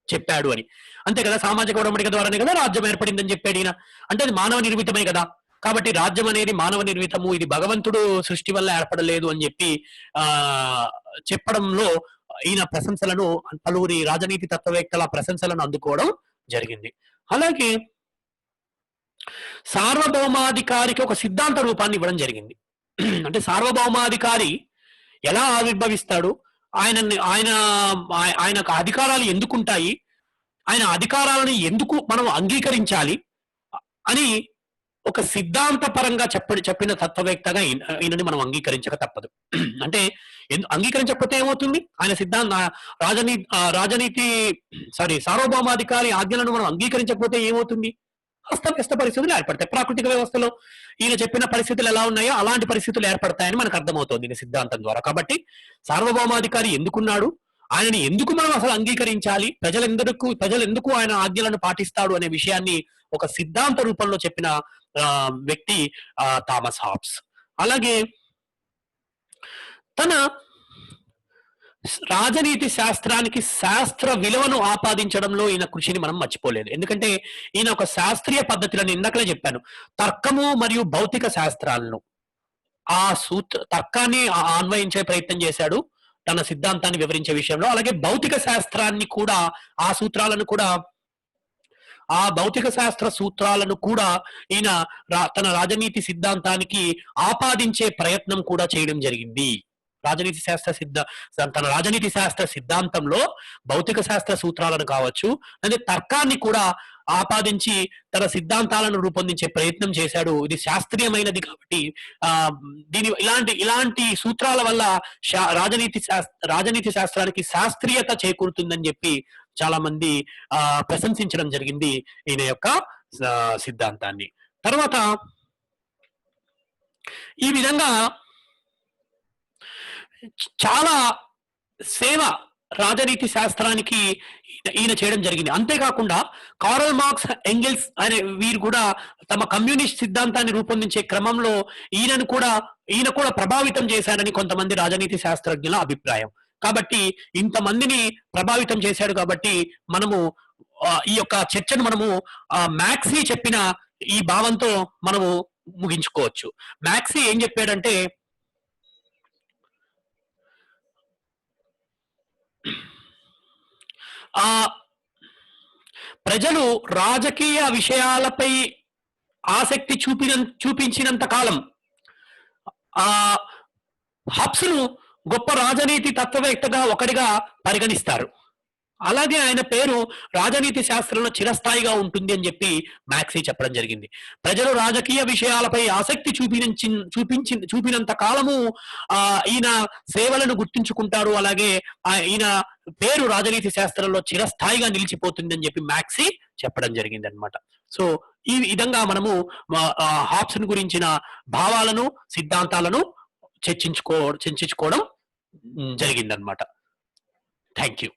చెప్పాడు అని. అంతే కదా, సామాజిక ఉడంబడిక ద్వారానే కదా రాజ్యం ఏర్పడిందని చెప్పాడు ఈయన. అంటే అది మానవ నిర్మితమే కదా. కాబట్టి రాజ్యం అనేది మానవ నిర్మితము, ఇది భగవంతుడు సృష్టి వల్ల ఏర్పడలేదు అని చెప్పడంలో ఈయన ప్రశంసలను, పలువురి రాజనీతి తత్వవేత్తల ప్రశంసలను అందుకోవడం జరిగింది. అలాగే సార్వభౌమాధికారికి ఒక సిద్ధాంత రూపాన్ని ఇవ్వడం జరిగింది. అంటే సార్వభౌమాధికారి ఎలా ఆవిర్భవిస్తాడు, ఆయనకు అధికారాలు ఎందుకుంటాయి, ఆయన అధికారాలను ఎందుకు మనం అంగీకరించాలి అని ఒక సిద్ధాంత పరంగా చెప్పిన తత్వవేత్తగా ఈయనని మనం అంగీకరించక తప్పదు. అంటే అంగీకరించకపోతే ఏమవుతుంది, ఆయన సార్వభౌమాధికారి ఆజ్ఞలను మనం అంగీకరించకపోతే ఏమవుతుంది, అస్తవ్యస్త పరిస్థితులు ఏర్పడతాయి. ప్రాకృతిక వ్యవస్థలో ఈయన చెప్పిన పరిస్థితులు ఎలా ఉన్నాయో అలాంటి పరిస్థితులు ఏర్పడతాయని మనకు అర్థమవుతుంది ఈ సిద్ధాంతం ద్వారా. కాబట్టి సార్వభౌమాధికారి ఎందుకున్నాడు, ఆయనని ఎందుకు మనం అసలు అంగీకరించాలి, ప్రజలెందుకు ఆయన ఆజ్ఞలను పాటిస్తాడు అనే విషయాన్ని ఒక సిద్ధాంత రూపంలో చెప్పిన వ్యక్తి థామస్ హాబ్స్. అలాగే తన రాజనీతి శాస్త్రానికి శాస్త్ర విలువను ఆపాదించడంలో ఈయన కృషిని మనం మర్చిపోలేదు. ఎందుకంటే ఈయన ఒక శాస్త్రీయ పద్ధతిలో, ఇందాకలే చెప్పాను, తర్కము మరియు భౌతిక శాస్త్రాలను తర్కాన్ని అన్వయించే ప్రయత్నం చేశాడు తన సిద్ధాంతాన్ని వివరించే విషయంలో. అలాగే భౌతిక శాస్త్రాన్ని కూడా, ఆ భౌతిక శాస్త్ర సూత్రాలను కూడా ఈయన తన రాజనీతి సిద్ధాంతానికి ఆపాదించే ప్రయత్నం కూడా చేయడం జరిగింది. తన రాజనీతి శాస్త్ర సిద్ధాంతంలో భౌతిక శాస్త్ర సూత్రాలను కావచ్చు, అంటే తర్కాన్ని కూడా ఆపాదించి తన సిద్ధాంతాలను రూపొందించే ప్రయత్నం చేశాడు. ఇది శాస్త్రీయమైనది కాబట్టి ఇలాంటి సూత్రాల వల్ల రాజనీతి శాస్త్రానికి శాస్త్రీయత చేకూరుతుందని చెప్పి చాలా మంది ప్రశంసించడం జరిగింది ఈయన యొక్క సిద్ధాంతాన్ని. తర్వాత ఈ విధంగా చాలా సేవ రాజనీతి శాస్త్రానికి ఈయన చేయడం జరిగింది. అంతేకాకుండా కారల్ మార్క్స్, ఎంగెల్స్ అనే వీరు కూడా తమ కమ్యూనిస్ట్ సిద్ధాంతాన్ని రూపొందించే క్రమంలో ఈయన కూడా ప్రభావితం చేశారని కొంతమంది రాజనీతి శాస్త్రజ్ఞుల అభిప్రాయం. కాబట్టి ఇంతమందిని ప్రభావితం చేశాడు కాబట్టి మనము ఈ యొక్క చర్చను మనము మ్యాక్సీ చెప్పిన ఈ భావంతో మనము ముగించుకోవచ్చు. మ్యాక్సీ ఏం చెప్పాడంటే, ప్రజలు రాజకీయ విషయాలపై ఆసక్తి చూపించినంత కాలం హాబ్స్ను గొప్ప రాజనీతి తత్వవేత్తగా ఒకటిగా పరిగణిస్తారు. అలాగే ఆయన పేరు రాజనీతి శాస్త్రంలో చిరస్థాయిగా ఉంటుంది అని చెప్పి మ్యాక్సీ చెప్పడం జరిగింది. ప్రజలు రాజకీయ విషయాలపై ఆసక్తి చూపినంత కాలము ఈయన సేవలను గుర్తుంచుకుంటారు. అలాగే ఈయన పేరు రాజనీతి శాస్త్రంలో చిరస్థాయిగా నిలిచిపోతుంది అని చెప్పి మ్యాక్సీ చెప్పడం జరిగింది అనమాట. సో ఈ విధంగా మనము హాబ్స్ గురించిన భావాలను, సిద్ధాంతాలను చర్చించుకోవడం జరిగిందనమాట. Thank you.